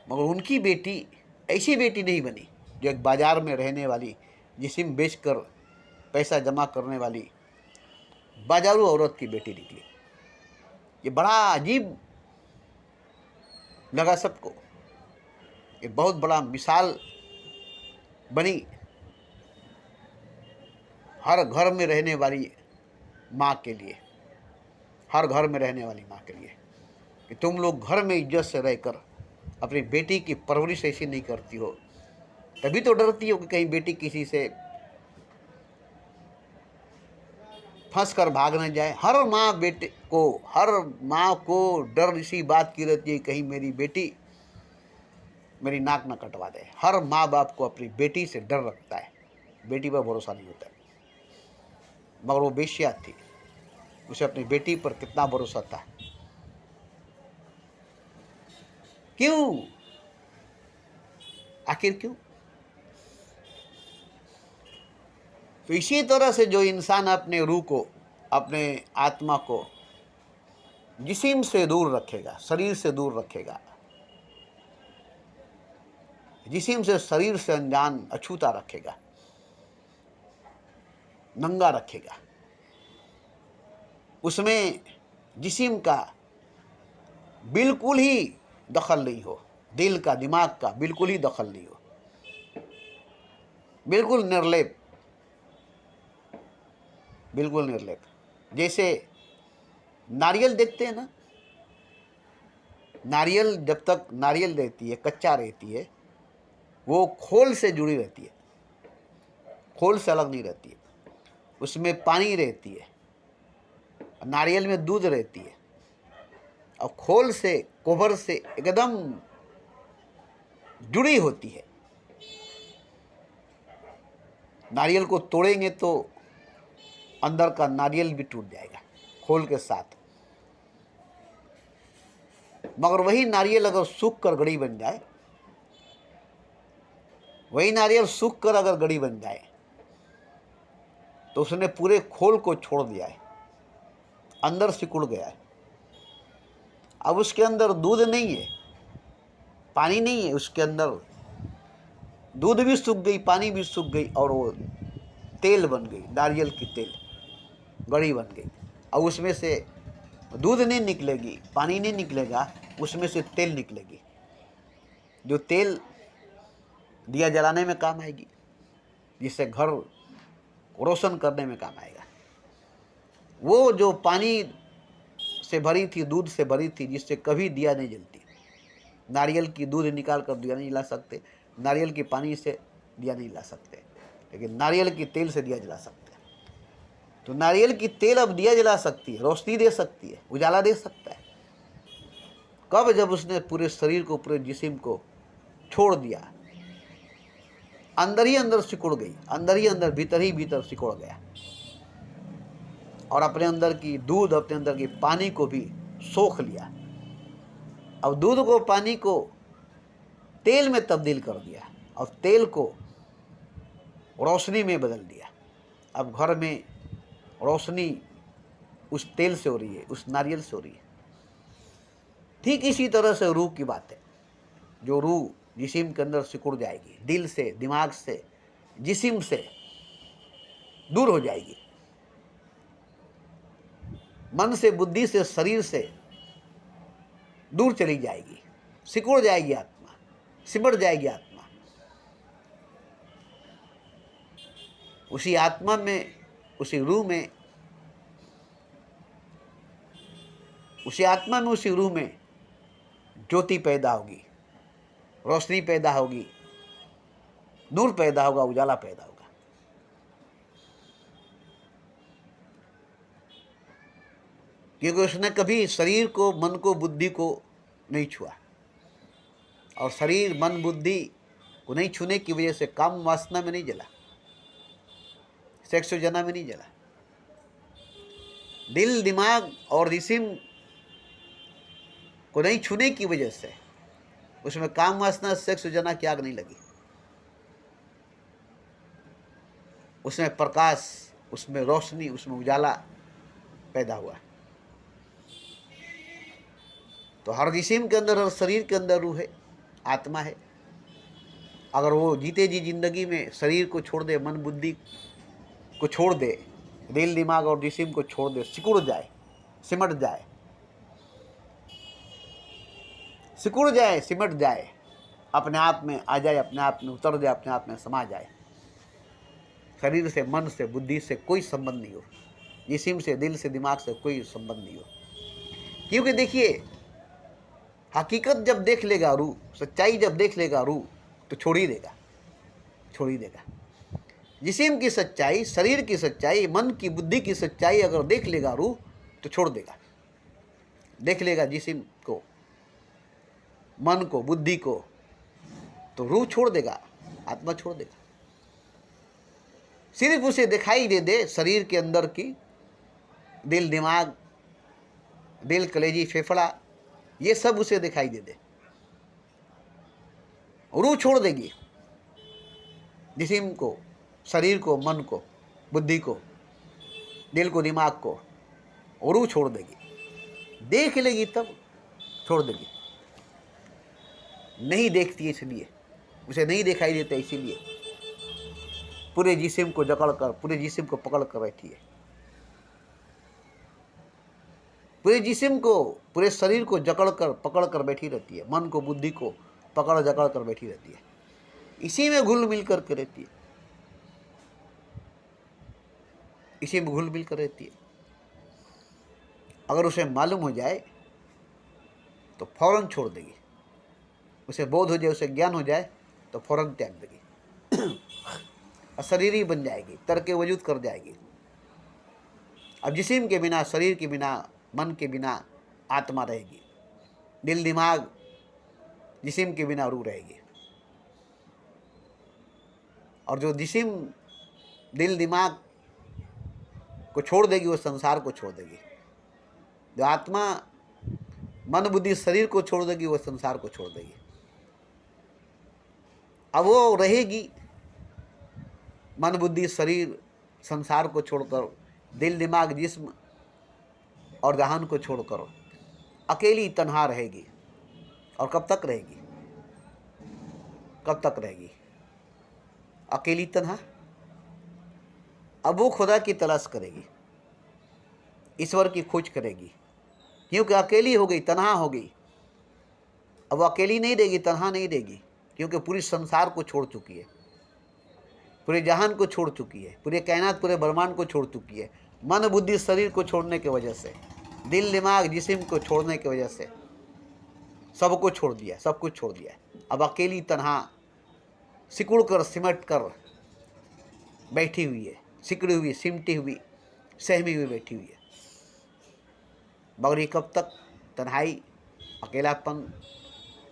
मगर उनकी बेटी ऐसी बेटी नहीं बनी जो एक बाज़ार में रहने वाली, जिस्म बेचकर पैसा जमा करने वाली बाजारू औरत की बेटी निकली। ये बड़ा अजीब लगा सबको। ये बहुत बड़ा मिसाल बनी हर घर में रहने वाली माँ के लिए, हर घर में रहने वाली माँ के लिए, कि तुम लोग घर में इज्जत से रहकर अपनी बेटी की परवरिश ऐसी नहीं करती हो। तभी तो डरती हो कि कहीं बेटी किसी से फंस कर भाग न जाए। हर माँ बेटे को, हर माँ को डर इसी बात की रहती है, कहीं मेरी बेटी मेरी नाक न कटवा दे। हर माँ बाप को अपनी बेटी से डर रखता है, बेटी पर भरोसा नहीं होता। मगर वो बेश्या थी, उसे अपनी बेटी पर कितना भरोसा था। क्यों? आखिर क्यों? तो इसी तरह से जो इंसान अपने रूह को, अपने आत्मा को जिस्म से दूर रखेगा, शरीर से दूर रखेगा, जिस्म से, शरीर से अनजान, अछूता रखेगा, नंगा रखेगा, उसमें जिस्म का बिल्कुल ही दखल नहीं हो, दिल का, दिमाग का बिल्कुल ही दखल नहीं हो, बिल्कुल निर्लेप, बिल्कुल निर्लेप। जैसे नारियल देखते हैं ना, नारियल जब तक नारियल रहती है, कच्चा रहती है, वो खोल से जुड़ी रहती है, खोल से अलग नहीं रहती है। उसमें पानी रहती है, नारियल में दूध रहती है, और खोल से, कोबर से एकदम जुड़ी होती है। नारियल को तोड़ेंगे तो अंदर का नारियल भी टूट जाएगा खोल के साथ। मगर वही नारियल अगर सूख कर गड़ी बन जाए, वही नारियल सूख कर अगर गड़ी बन जाए, तो उसने पूरे खोल को छोड़ दिया है, अंदर सिकुड़ गया है। अब उसके अंदर दूध नहीं है, पानी नहीं है, उसके अंदर दूध भी सूख गई, पानी भी सूख गई, और वो तेल बन गई, नारियल की तेल गड़ी बन गई। अब उसमें से दूध नहीं निकलेगी, पानी नहीं निकलेगा, उसमें से तेल निकलेगी, जो तेल दिया जलाने में काम आएगी, जिससे घर रोशन करने में काम आएगा। वो जो पानी से भरी थी, दूध से भरी थी, जिससे कभी दिया नहीं जलती। नारियल की दूध निकाल कर दिया नहीं जला सकते, नारियल की पानी से दिया नहीं जला सकते, लेकिन नारियल की तेल से दिया जला सकते हैं। तो नारियल की तेल अब दिया जला सकती है, रोशनी दे सकती है, उजाला दे सकता है। कब? जब उसने पूरे शरीर को, पूरे जिस्म को छोड़ दिया, अंदर ही अंदर सिकुड़ गई, अंदर ही अंदर, भीतर ही भीतर सिकुड़ गया, और अपने अंदर की दूध, अपने अंदर की पानी को भी सोख लिया। अब दूध को, पानी को तेल में तब्दील कर दिया, और तेल को रोशनी में बदल दिया। अब घर में रोशनी उस तेल से हो रही है, उस नारियल से हो रही है। ठीक इसी तरह से रूह की बात है। जो रूह जिस्म के अंदर सिकुड़ जाएगी, दिल से, दिमाग से, जिस्म से दूर हो जाएगी, मन से, बुद्धि से, शरीर से दूर चली जाएगी, सिकुड़ जाएगी आत्मा, सिमट जाएगी आत्मा। उसी आत्मा में, उसी रूह में, उसी आत्मा में, उसी रूह में ज्योति पैदा होगी, रोशनी पैदा होगी, नूर पैदा होगा, उजाला पैदा होगा। क्योंकि उसने कभी शरीर को, मन को, बुद्धि को नहीं छुआ, और शरीर, मन, बुद्धि को नहीं छूने की वजह से काम वासना में नहीं जला, सेक्स जना में नहीं जला। दिल, दिमाग और जिस्म को नहीं छूने की वजह से उसमें काम वासना, सेक्स जना की आग नहीं लगी। उसमें प्रकाश, उसमें रोशनी, उसमें उजाला पैदा हुआ। तो हर जिस्म के अंदर, हर शरीर के अंदर रूह है, आत्मा है। अगर वो जीते जी जिंदगी में शरीर को छोड़ दे, मन बुद्धि को छोड़ दे, दिल, दिमाग और जिस्म को छोड़ दे, सिकुड़ जाए, सिमट जाए, सिकुड़ जाए, सिमट जाए, अपने आप में आ जाए, अपने आप में उतर जाए, अपने आप में समा जाए, शरीर से, मन से, बुद्धि से कोई संबंध नहीं हो, जिस्म से, दिल से, दिमाग से कोई संबंध नहीं हो। क्योंकि देखिए, हकीकत जब देख लेगा रूह, सच्चाई जब देख लेगा रूह, तो छोड़ ही देगा, छोड़ ही देगा। जिस्म की सच्चाई, शरीर की सच्चाई, मन की, बुद्धि की सच्चाई अगर देख लेगा रूह, तो छोड़ देगा। देख लेगा जिस्म को, मन को, बुद्धि को, तो रूह छोड़ देगा, आत्मा छोड़ देगा। सिर्फ उसे दिखाई दे दे शरीर के अंदर की, दिल, दिमाग, दिल, कलेजी, फेफड़ा, ये सब उसे दिखाई दे दे, रूह छोड़ देगी जिस्म को, शरीर को, मन को, बुद्धि को, दिल को, दिमाग को, और रूह छोड़ देगी। देख लेगी तब छोड़ देगी। नहीं देखती इसलिए, उसे नहीं दिखाई देता इसीलिए पूरे जिस्म को जकड़ कर, पूरे जिस्म को पकड़ कर बैठी है। पूरे जिस्म को, पूरे शरीर को जकड़ कर, पकड़ कर बैठी रहती है। मन को, बुद्धि को पकड़ जकड़ कर बैठी रहती है। इसी में घुल मिल कर रहती है, इसी में घुल मिल कर रहती है। अगर उसे मालूम हो जाए तो फौरन छोड़ देगी। उसे बोध हो जाए, उसे ज्ञान हो जाए तो फौरन त्याग देगी, अशरीरी बन जाएगी, तर्क वजूद कर जाएगी। अब जिस्म के बिना, शरीर के बिना, मन के बिना आत्मा रहेगी, दिल, दिमाग, जिस्म के बिना रूह रहेगी। और जो जिस्म, दिल, दिमाग को छोड़ देगी, वो संसार को छोड़ देगी। जो आत्मा मन, बुद्धि, शरीर को छोड़ देगी, वो संसार को छोड़ देगी। अब वो रहेगी मन, बुद्धि, शरीर, संसार को छोड़कर, दिल, दिमाग, जिस्म और जहान को छोड़कर अकेली तन्हा रहेगी। और कब तक रहेगी? कब तक रहेगी अकेली तन्हा? अब वो खुदा की तलाश करेगी, ईश्वर की खोज करेगी, क्योंकि अकेली हो गई, तन्हा हो गई। अब वो अकेली नहीं रहेगी, तन्हा नहीं रहेगी, क्योंकि पूरी संसार को छोड़ चुकी है, पूरे जहान को छोड़ चुकी है, पूरे कायनात, पूरे ब्रह्मांड को छोड़ चुकी है। मन, बुद्धि, शरीर को छोड़ने की वजह से, दिल, दिमाग, जिस्म को छोड़ने की वजह से सबको छोड़ दिया, सब कुछ छोड़ दिया। अब अकेली तन्हा सिकुड़ कर, सिमट कर बैठी हुई है, सिकड़ी हुई, सिमटी हुई, सहमी हुई बैठी हुई है। मगर ये कब तक तन्हाई, अकेलापन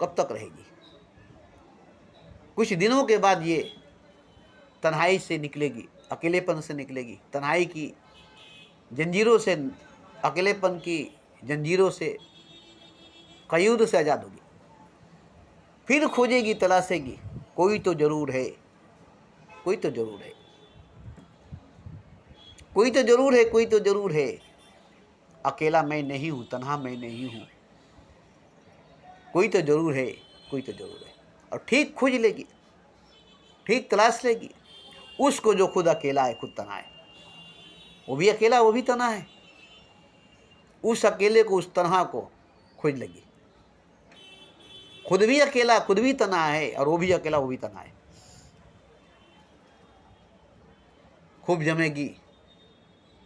कब तक रहेगी? कुछ दिनों के बाद ये तन्हाई से निकलेगी, अकेलेपन से निकलेगी, तन्हाई की जंजीरों से, अकेलेपन की जंजीरों से, कयूद से आज़ाद होगी। फिर खोजेगी, तलाशेगी, कोई तो जरूर है, कोई तो जरूर है, कोई तो जरूर है, कोई तो जरूर है। अकेला मैं नहीं हूँ, तन्हा मैं नहीं हूँ, कोई तो जरूर है, कोई तो जरूर है। और ठीक खोज लेगी, ठीक तलाश लेगी उसको जो खुद अकेला है, खुद तना है। वो भी अकेला, वो भी तना है। उस अकेले को, उस तन्हा को खोज लेगी। खुद भी अकेला, खुद भी तना है, और वो भी अकेला, वो भी तना है। खूब जमेगी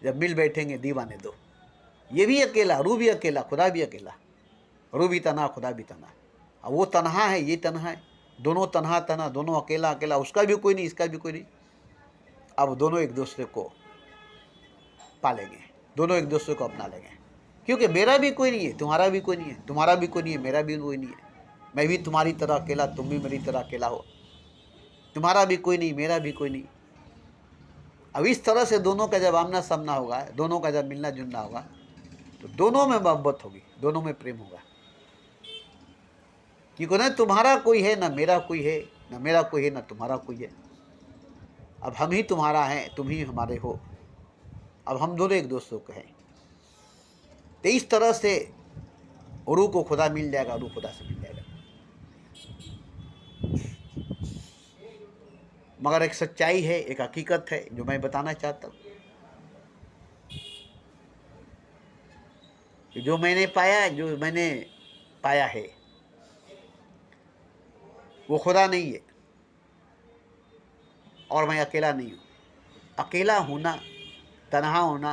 जब मिल बैठेंगे दीवाने दो। ये भी अकेला, रू भी अकेला, खुदा भी अकेला। रू भी तना, खुदा भी तना। अब वो तन्हा है, ये तन्हा है, दोनों तन्हा तना, दोनों अकेला अकेला, उसका भी कोई नहीं, इसका भी कोई नहीं। अब दोनों एक दूसरे को पालेंगे, दोनों एक दूसरे को अपना लेंगे। क्योंकि मेरा भी कोई नहीं है, तुम्हारा भी कोई नहीं है, तुम्हारा भी कोई नहीं है, मेरा भी कोई नहीं है। मैं भी तुम्हारी तरह अकेला, तुम भी मेरी तरह अकेला हो। तुम्हारा भी कोई नहीं, मेरा भी कोई नहीं। अब इस तरह से दोनों का जब आमना सामना होगा, दोनों का जब मिलना जुलना होगा, तो दोनों में मोहब्बत होगी, दोनों में प्रेम होगा। क्योंकि न तुम्हारा कोई है, ना मेरा कोई है, ना मेरा कोई है, ना तुम्हारा कोई है। अब हम ही तुम्हारा हैं, तुम ही हमारे हो। अब हम दोनों एक दूसरे को हैं। तो इस तरह से रूह को खुदा मिल जाएगा, रूह खुदा से मिल जाएगा। मगर एक सच्चाई है, एक हकीकत है जो मैं बताना चाहता हूँ। जो मैंने पाया है वो खुदा नहीं है, और मैं अकेला नहीं हूँ। अकेला होना, तन्हा होना,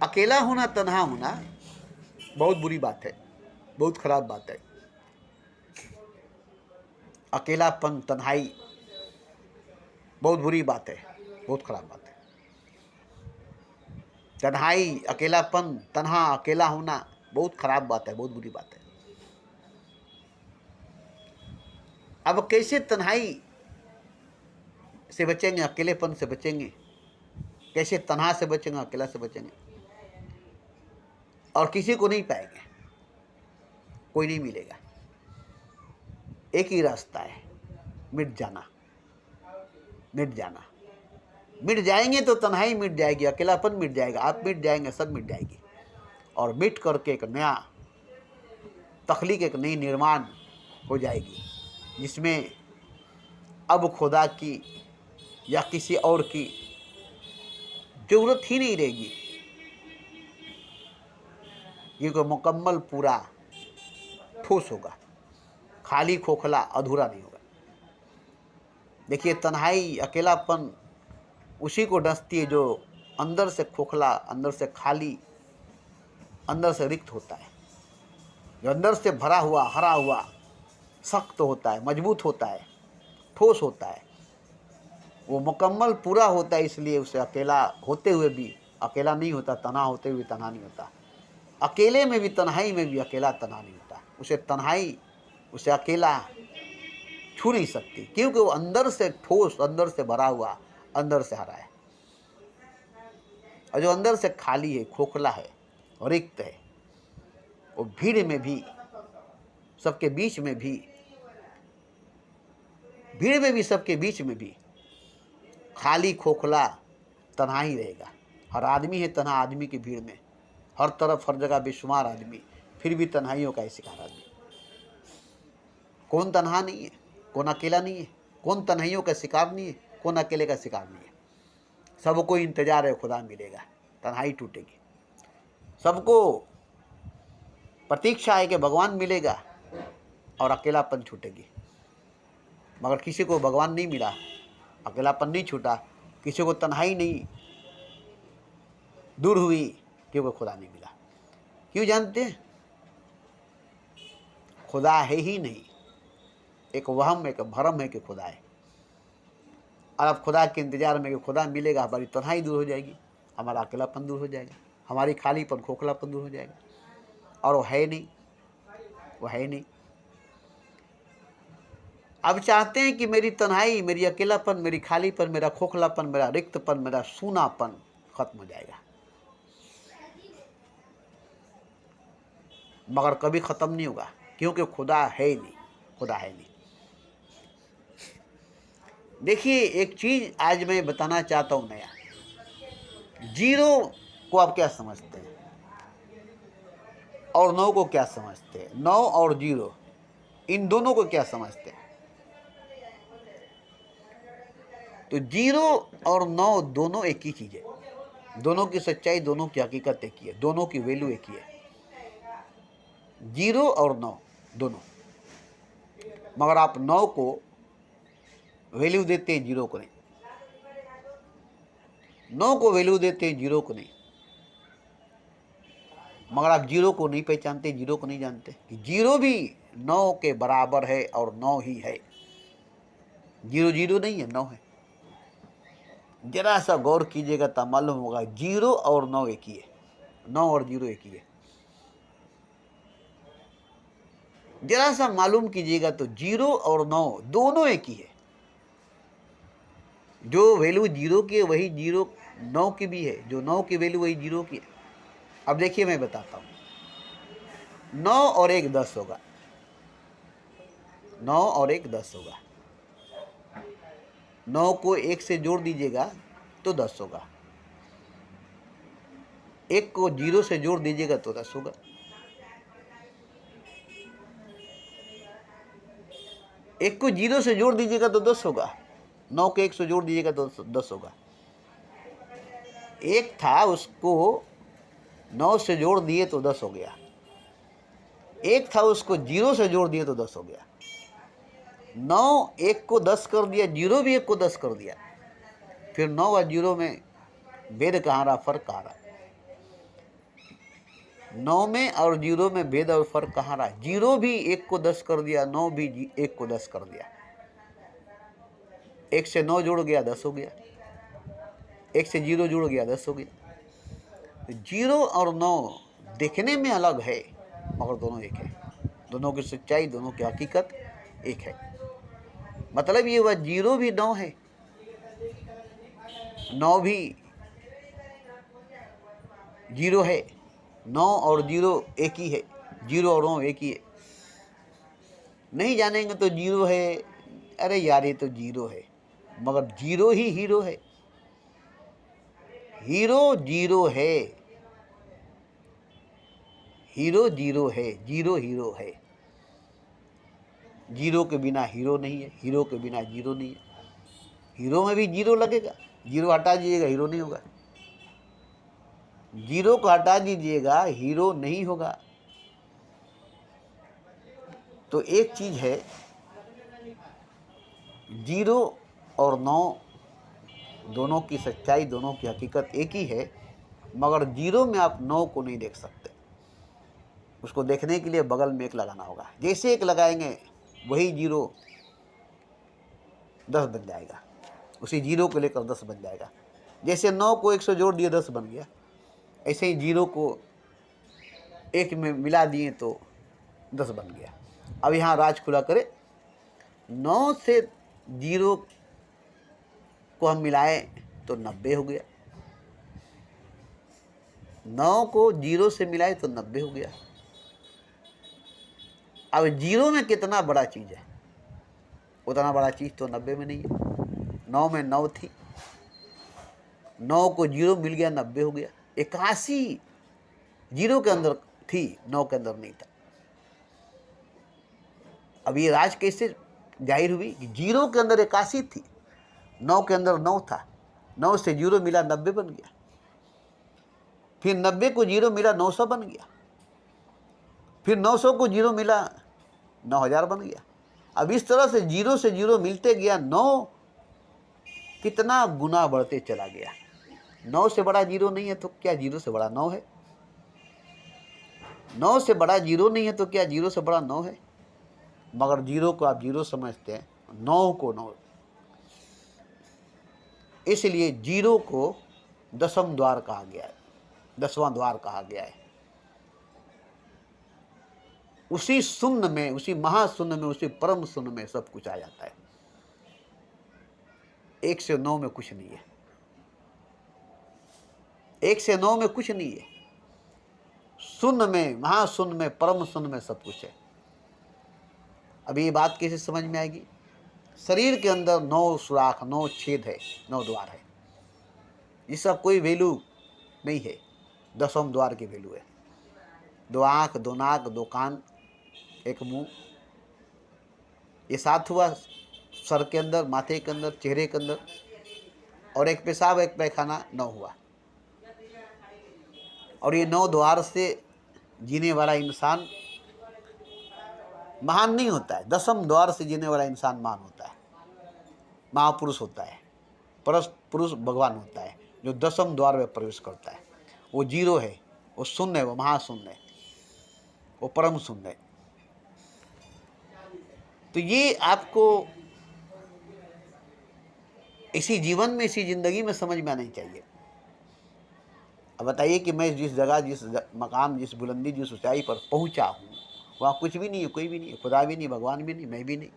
अकेला होना, तन्हा होना बहुत बुरी बात है, बहुत खराब बात है। अकेलापन, तन्हाई बहुत बुरी बात है, बहुत खराब बात है। तन्हाई, अकेलापन, तन्हा, अकेला होना बहुत खराब बात है, बहुत बुरी बात है। अब कैसे तन्हाई से बचेंगे, अकेलेपन से बचेंगे? कैसे तन्हा से बचेंगे, अकेला से बचेंगे? और किसी को नहीं पाएंगे, कोई नहीं मिलेगा। एक ही रास्ता है, मिट जाना, मिट जाना। मिट जाएंगे तो तन्हाई मिट जाएगी, अकेलापन मिट जाएगा, आप मिट जाएंगे, सब मिट जाएगी। और मिट करके एक नया तख्लीक, एक नई निर्माण हो जाएगी, जिसमें अब खुदा की या किसी और की जरूरत ही नहीं रहेगी। ये कोई मुकम्मल पूरा ठोस होगा, खाली खोखला अधूरा नहीं होगा। देखिए, तन्हाई, अकेलापन उसी को डसती है जो अंदर से खोखला, अंदर से खाली, अंदर से रिक्त होता है। जो अंदर से भरा हुआ, हरा हुआ, सख्त होता है, मजबूत होता है, ठोस होता है, वो मुकम्मल पूरा होता है। इसलिए उसे अकेला होते हुए भी अकेला नहीं होता, तन्हा होते हुए तन्हा नहीं होता। अकेले में भी, तन्हाई में भी अकेला तन्हा नहीं होता। उसे तन्हाई, उसे अकेला छू नहीं सकती, क्योंकि वो अंदर से ठोस, अंदर से भरा हुआ, अंदर से हरा है। और जो अंदर से खाली है, खोखला है और रिक्त है, वो भीड़ में भी, सबके बीच में भी, भीड़ में भी, सबके बीच में भी खाली, खोखला, तन्हा ही रहेगा। हर आदमी है तन्हा, आदमी की भीड़ में, हर तरफ, हर जगह बेशुमार आदमी, फिर भी तन्हाइयों का शिकार आदमी। कौन तन्हा नहीं है, कौन अकेला नहीं है, कौन तन्हाइयों का शिकार नहीं है, कौन अकेले का शिकार नहीं है? सबको इंतजार है, खुदा मिलेगा, तन्हाई टूटेगी। सबको प्रतीक्षा है कि भगवान मिलेगा और अकेलापन छूटेगी। मगर किसी को भगवान नहीं मिला, अकेलापन नहीं छूटा, किसी को तन्हाई नहीं दूर हुई, क्योंकि खुदा नहीं मिला। क्यों जानते हैं? खुदा है ही नहीं। एक वहम, एक भरम है कि खुदा है। और अब खुदा के इंतजार में कि खुदा मिलेगा, हमारी तन्हाई दूर हो जाएगी, हमारा अकेलापन दूर हो जाएगा, हमारी खालीपन, खोखलापन दूर हो जाएगा। और वो है नहीं, वो है नहीं। अब चाहते हैं कि मेरी तन्हाई, मेरी अकेलापन, मेरी खालीपन, मेरा खोखलापन, मेरा रिक्तपन, मेरा सूनापन खत्म हो जाएगा। मगर कभी खत्म नहीं होगा, क्योंकि खुदा है ही नहीं, खुदा है नहीं। देखिए, एक चीज आज मैं बताना चाहता हूं नया। जीरो को आप क्या समझते हैं? और 9 को क्या समझते हैं? 9 और 0 इन दोनों को क्या समझते हैं? तो 0 और 9 दोनों एक ही चीज़ है, दोनों की सच्चाई, दोनों की हकीकत एक ही है, दोनों की वैल्यू एक ही है, 0 और 9 दोनों। मगर आप 9 को वैल्यू देते हैं, 0 को नहीं। 9 को वैल्यू देते हैं, 0 को नहीं। मगर आप 0 को नहीं पहचानते, 0 को नहीं जानते कि 0 भी 9 के बराबर है और 9 ही है। 0 0 नहीं है, 9 है। जरा सा गौर कीजिएगा तब मालूम होगा 0 और 9 एक ही है, 9 और 0 एक ही है। जरा सा मालूम कीजिएगा तो 0 और 9 दोनों एक ही है। जो वैल्यू 0 की है वही 0 9 की भी है, जो 9 की वैल्यू वही 0 की है। अब देखिए मैं बताता हूँ, 9 और 1 10 होगा, 9 और 1 10 होगा। 9 को 1 से जोड़ दीजिएगा तो 10 होगा, 1 को 0 से जोड़ दीजिएगा तो 10 होगा, 1 को 0 से जोड़ दीजिएगा तो 10 होगा, 9 को 1 से जोड़ दीजिएगा तो 10 होगा। एक था उसको 9 से जोड़ दिए तो 10 हो गया, एक था उसको 0 से जोड़ दिए तो 10 हो गया। 9 1 को 10 कर दिया, 0 भी 1 को 10 कर दिया, फिर 9 और 0 में भेद कहाँ रहा, फर्क कहाँ रहा? 9 में और 0 में भेद और फर्क कहाँ रहा? 0 भी 1 को 10 कर दिया, 9 भी 1 को 10 कर दिया, 1 से 9 जुड़ गया 10 हो गया, 1 से 0 जुड़ गया 10 हो गया। 0 और 9 देखने में अलग है मगर दोनों एक है, दोनों की सच्चाई, दोनों की हकीकत एक है। मतलब ये हुआ 0 भी 9 है, 9 भी 0 है, 9 और 0 एक ही है, 0 और 9 एक ही है। नहीं जानेंगे तो 0 है, अरे यार ये तो 0 है, मगर 0 ही हीरो है, हीरो 0 है, हीरो 0 है, 0 हीरो है। 0 के बिना हीरो नहीं है, हीरो के बिना 0 नहीं है। हीरो में भी 0 लगेगा, 0 हटा दीजिएगा हीरो नहीं होगा, 0 को हटा दीजिएगा हीरो नहीं होगा। तो एक चीज है, 0 और 9 दोनों की सच्चाई, दोनों की हकीकत एक ही है, मगर 0 में आप 9 को नहीं देख सकते। उसको देखने के लिए बगल में 1 लगाना होगा, जैसे 1 लगाएंगे वही 0 10 बन जाएगा, उसी 0 को लेकर 10 बन जाएगा। जैसे 9 को 1 से जोड़ दिए 10 बन गया, ऐसे ही 0 को 1 में मिला दिए तो 10 बन गया। अब यहाँ राज खुला करे, 9 से 0 को हम मिलाएं तो 90 हो गया, 9 को 0 से मिलाए तो 90 हो गया। अब 0 में कितना बड़ा चीज़ है, उतना बड़ा चीज़ तो 90 में नहीं है। 9 में 9 थी, 9 को 0 मिल गया, 90 हो गया। 81 0 के अंदर थी, 9 के अंदर नहीं था। अब ये राज कैसे जाहिर हुई कि 0 के अंदर 81 थी, 9 के अंदर 9 था, 9 से 0 मिला 90 बन गया, फिर 90 को 0 मिला 900 बन गया, फिर 900 को 0 मिला 9000 बन गया। अब इस तरह से 0 से 0 मिलते गया, 9 कितना गुना बढ़ते चला गया। 9 से बड़ा 0 नहीं है तो क्या 0 से बड़ा 9 है? 9 से बड़ा 0 नहीं है तो क्या 0 से बड़ा 9 है? मगर 0 को आप 0 समझते हैं, 9 को 9। इसलिए 0 को 10वां द्वार कहा गया है, 10वां द्वार कहा गया है। उसी शून्य में, उसी महाशून्य में, उसी परम शून्य में सब कुछ आ जाता है। 1 से 9 में कुछ नहीं है, 1 से 9 में कुछ नहीं है। शून्य में, महाशून्य में, परम शून्य में सब कुछ है। अब ये बात कैसे समझ में आएगी? शरीर के अंदर 9 सुराख, 9 छेद है, 9 द्वार है, जिसका कोई वैल्यू नहीं है, 10वां द्वार की वैल्यू है। दो आँख, दो नाक, दो कान, एक मुंह, ये 7 हुआ सर के अंदर, माथे के अंदर, चेहरे के अंदर, और एक पेशाब, एक पैखाना, 9 हुआ। और ये 9 द्वार से जीने वाला इंसान महान नहीं होता है। 10वें द्वार से जीने वाला इंसान महान होता है, महापुरुष होता है, परस पुरुष भगवान होता है, जो 10वें द्वार में प्रवेश करता है। वो जीरो है, वो शून्य है, वो महाशून्य है, वो परम शून्य है। तो ये आपको इसी जीवन में, इसी जिंदगी में समझ में आनी चाहिए। अब बताइए कि मैं जिस जगह, जिस मकाम, जिस बुलंदी, जिस ऊंचाई पर पहुंचा हूँ, वहाँ कुछ भी नहीं है, कोई भी नहीं है, खुदा भी नहीं, भगवान भी नहीं, मैं भी नहीं,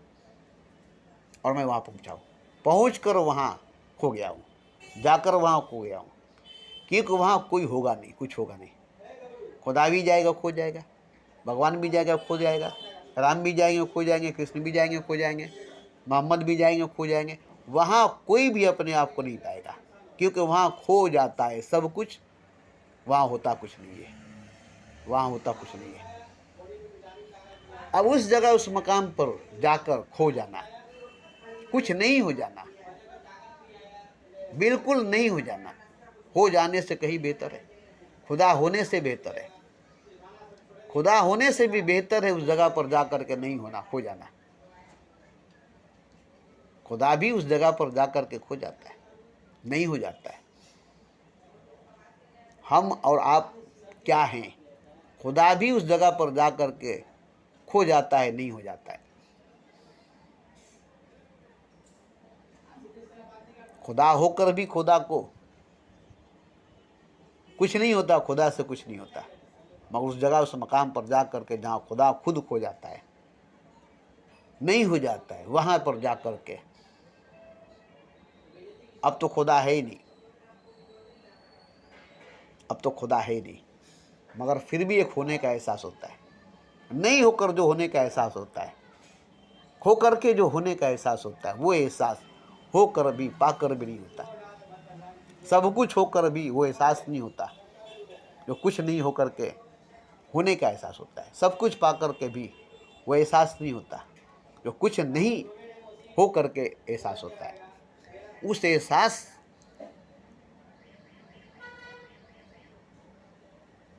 और मैं वहाँ पहुंचा हूँ। पहुँच कर वहाँ खो गया हूँ, जाकर वहाँ खो गया हूँ, क्योंकि वहाँ कोई होगा नहीं, कुछ होगा नहीं। खुदा भी जाएगा, खो जाएगा, भगवान भी जाएगा, खो जाएगा, राम भी जाएंगे, खो जाएंगे, कृष्ण भी जाएंगे, खो जाएंगे, मोहम्मद भी जाएंगे, खो जाएंगे। वहाँ कोई भी अपने आप को नहीं पाएगा, क्योंकि वहाँ खो जाता है सब कुछ, वहाँ होता कुछ नहीं है, वहाँ होता कुछ नहीं है। अब उस जगह, उस मकाम पर जाकर खो जाना, कुछ नहीं हो जाना, बिल्कुल नहीं हो जाना, हो जाने से कहीं बेहतर है, खुदा होने से बेहतर है। खुदा होने से भी बेहतर है उस जगह पर जाकर के नहीं होना, खो जाना। खुदा भी उस जगह पर जाकर के खो जाता है, नहीं हो जाता है। हम और आप क्या हैं? खुदा भी उस जगह पर जाकर के खो जाता है, नहीं हो जाता है। खुदा होकर भी खुदा को कुछ नहीं होता, खुदा से कुछ नहीं होता, मगर उस जगह, उस मकाम पर जाकर के जहाँ खुदा खुद खो जाता है, नहीं हो जाता है, वहाँ पर जाकर के अब तो खुदा है ही नहीं, अब तो खुदा है ही नहीं, मगर फिर भी एक होने का एहसास होता है। नहीं होकर जो होने का एहसास होता है, हो करके जो होने का एहसास होता है, वो एहसास होकर भी, पाकर भी नहीं होता। सब कुछ होकर भी वो एहसास नहीं होता जो कुछ नहीं होकर के होने का एहसास होता है। सब कुछ पाकर के भी वो एहसास नहीं होता जो कुछ नहीं हो करके एहसास होता है। उस एहसास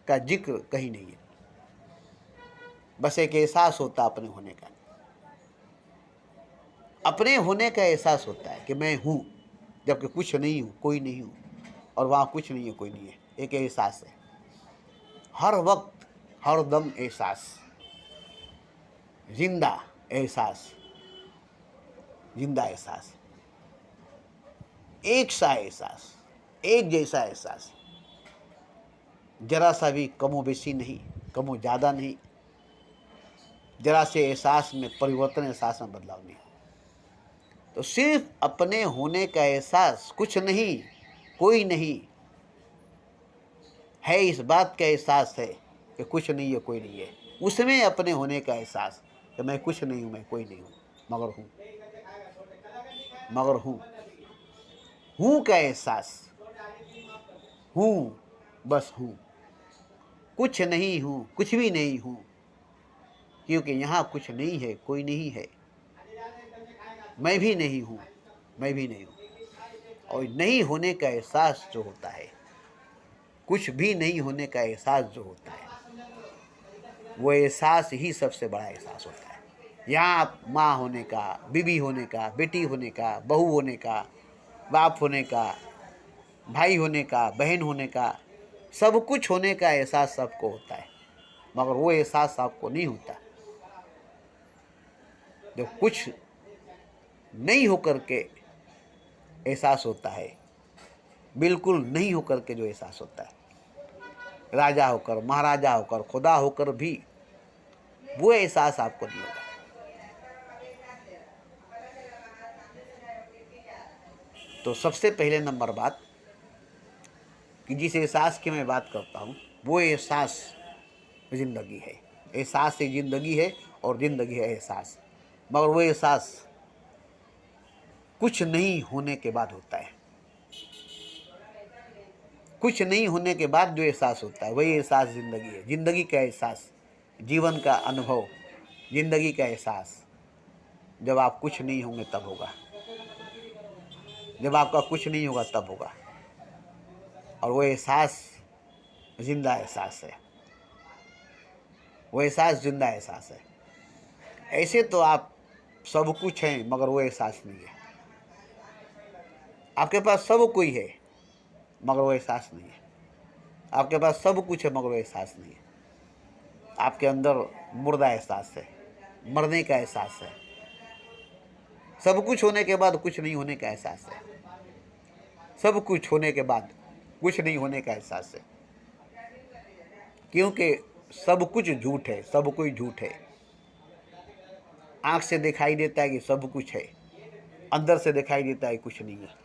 का जिक्र कहीं नहीं है, बस एक एहसास होता अपने होने का। अपने होने का एहसास होता है कि मैं हूँ, जबकि कुछ नहीं हूँ, कोई नहीं हूँ, और वहाँ कुछ नहीं है, कोई नहीं है। एक एहसास है, हर वक्त, हर दम एहसास, जिंदा एहसास, जिंदा एहसास, एक सा एहसास, एक जैसा एहसास, जरा सा भी कमो बेशी नहीं, कमो ज़्यादा नहीं, जरा से एहसास में परिवर्तन, एहसास में बदलाव नहीं। तो सिर्फ अपने होने का एहसास, कुछ नहीं, कोई नहीं है, इस बात का एहसास है कि कुछ नहीं है, कोई नहीं है। उसमें अपने होने का एहसास कि मैं कुछ नहीं हूँ, मैं कोई नहीं हूँ, मगर हूँ, मगर हूँ, हूँ का एहसास, हूँ, बस हूँ, कुछ नहीं हूँ, कुछ भी नहीं हूँ, क्योंकि यहाँ कुछ नहीं है, कोई नहीं है, मैं भी नहीं हूँ, मैं भी नहीं हूँ। और नहीं होने का एहसास जो होता है, कुछ भी नहीं होने का एहसास जो होता है, वो एहसास ही सबसे बड़ा एहसास होता है। यहाँ माँ होने का, बीवी होने का, बेटी होने का, बहू होने का, बाप होने का, भाई होने का, बहन होने का, सब कुछ होने का एहसास सबको होता है, मगर वो एहसास आपको नहीं होता जो कुछ नहीं होकर के एहसास होता है, बिल्कुल नहीं होकर के जो एहसास होता है। राजा होकर, महाराजा होकर, खुदा होकर भी वो एहसास आपको नहीं होगा। तो सबसे पहले नंबर बात कि जिस एहसास की मैं बात करता हूँ, वो एहसास ज़िंदगी है। एहसास से ज़िंदगी है, और ज़िंदगी है एहसास, मगर वो एहसास कुछ नहीं होने के बाद होता है। कुछ नहीं होने के बाद जो एहसास होता है वही एहसास ज़िंदगी है। ज़िंदगी का एहसास, जीवन का अनुभव, ज़िंदगी का एहसास जब आप कुछ नहीं होंगे तब होगा, जब आपका कुछ नहीं होगा तब होगा। और वो एहसास जिंदा एहसास है, वो एहसास जिंदा एहसास है। ऐसे तो आप सब कुछ हैं मगर वो एहसास नहीं है। आपके पास सब कोई है मगर वो एहसास नहीं है। आपके पास सब कुछ है मगर वो एहसास नहीं है। आपके अंदर मुर्दा एहसास है, मरने का एहसास है। सब कुछ होने के बाद कुछ नहीं होने का एहसास है। सब कुछ होने के बाद कुछ नहीं होने का एहसास है, क्योंकि सब कुछ झूठ है, सब कोई झूठ है। आँख से दिखाई देता है कि सब कुछ है, अंदर से दिखाई देता है कुछ नहीं है।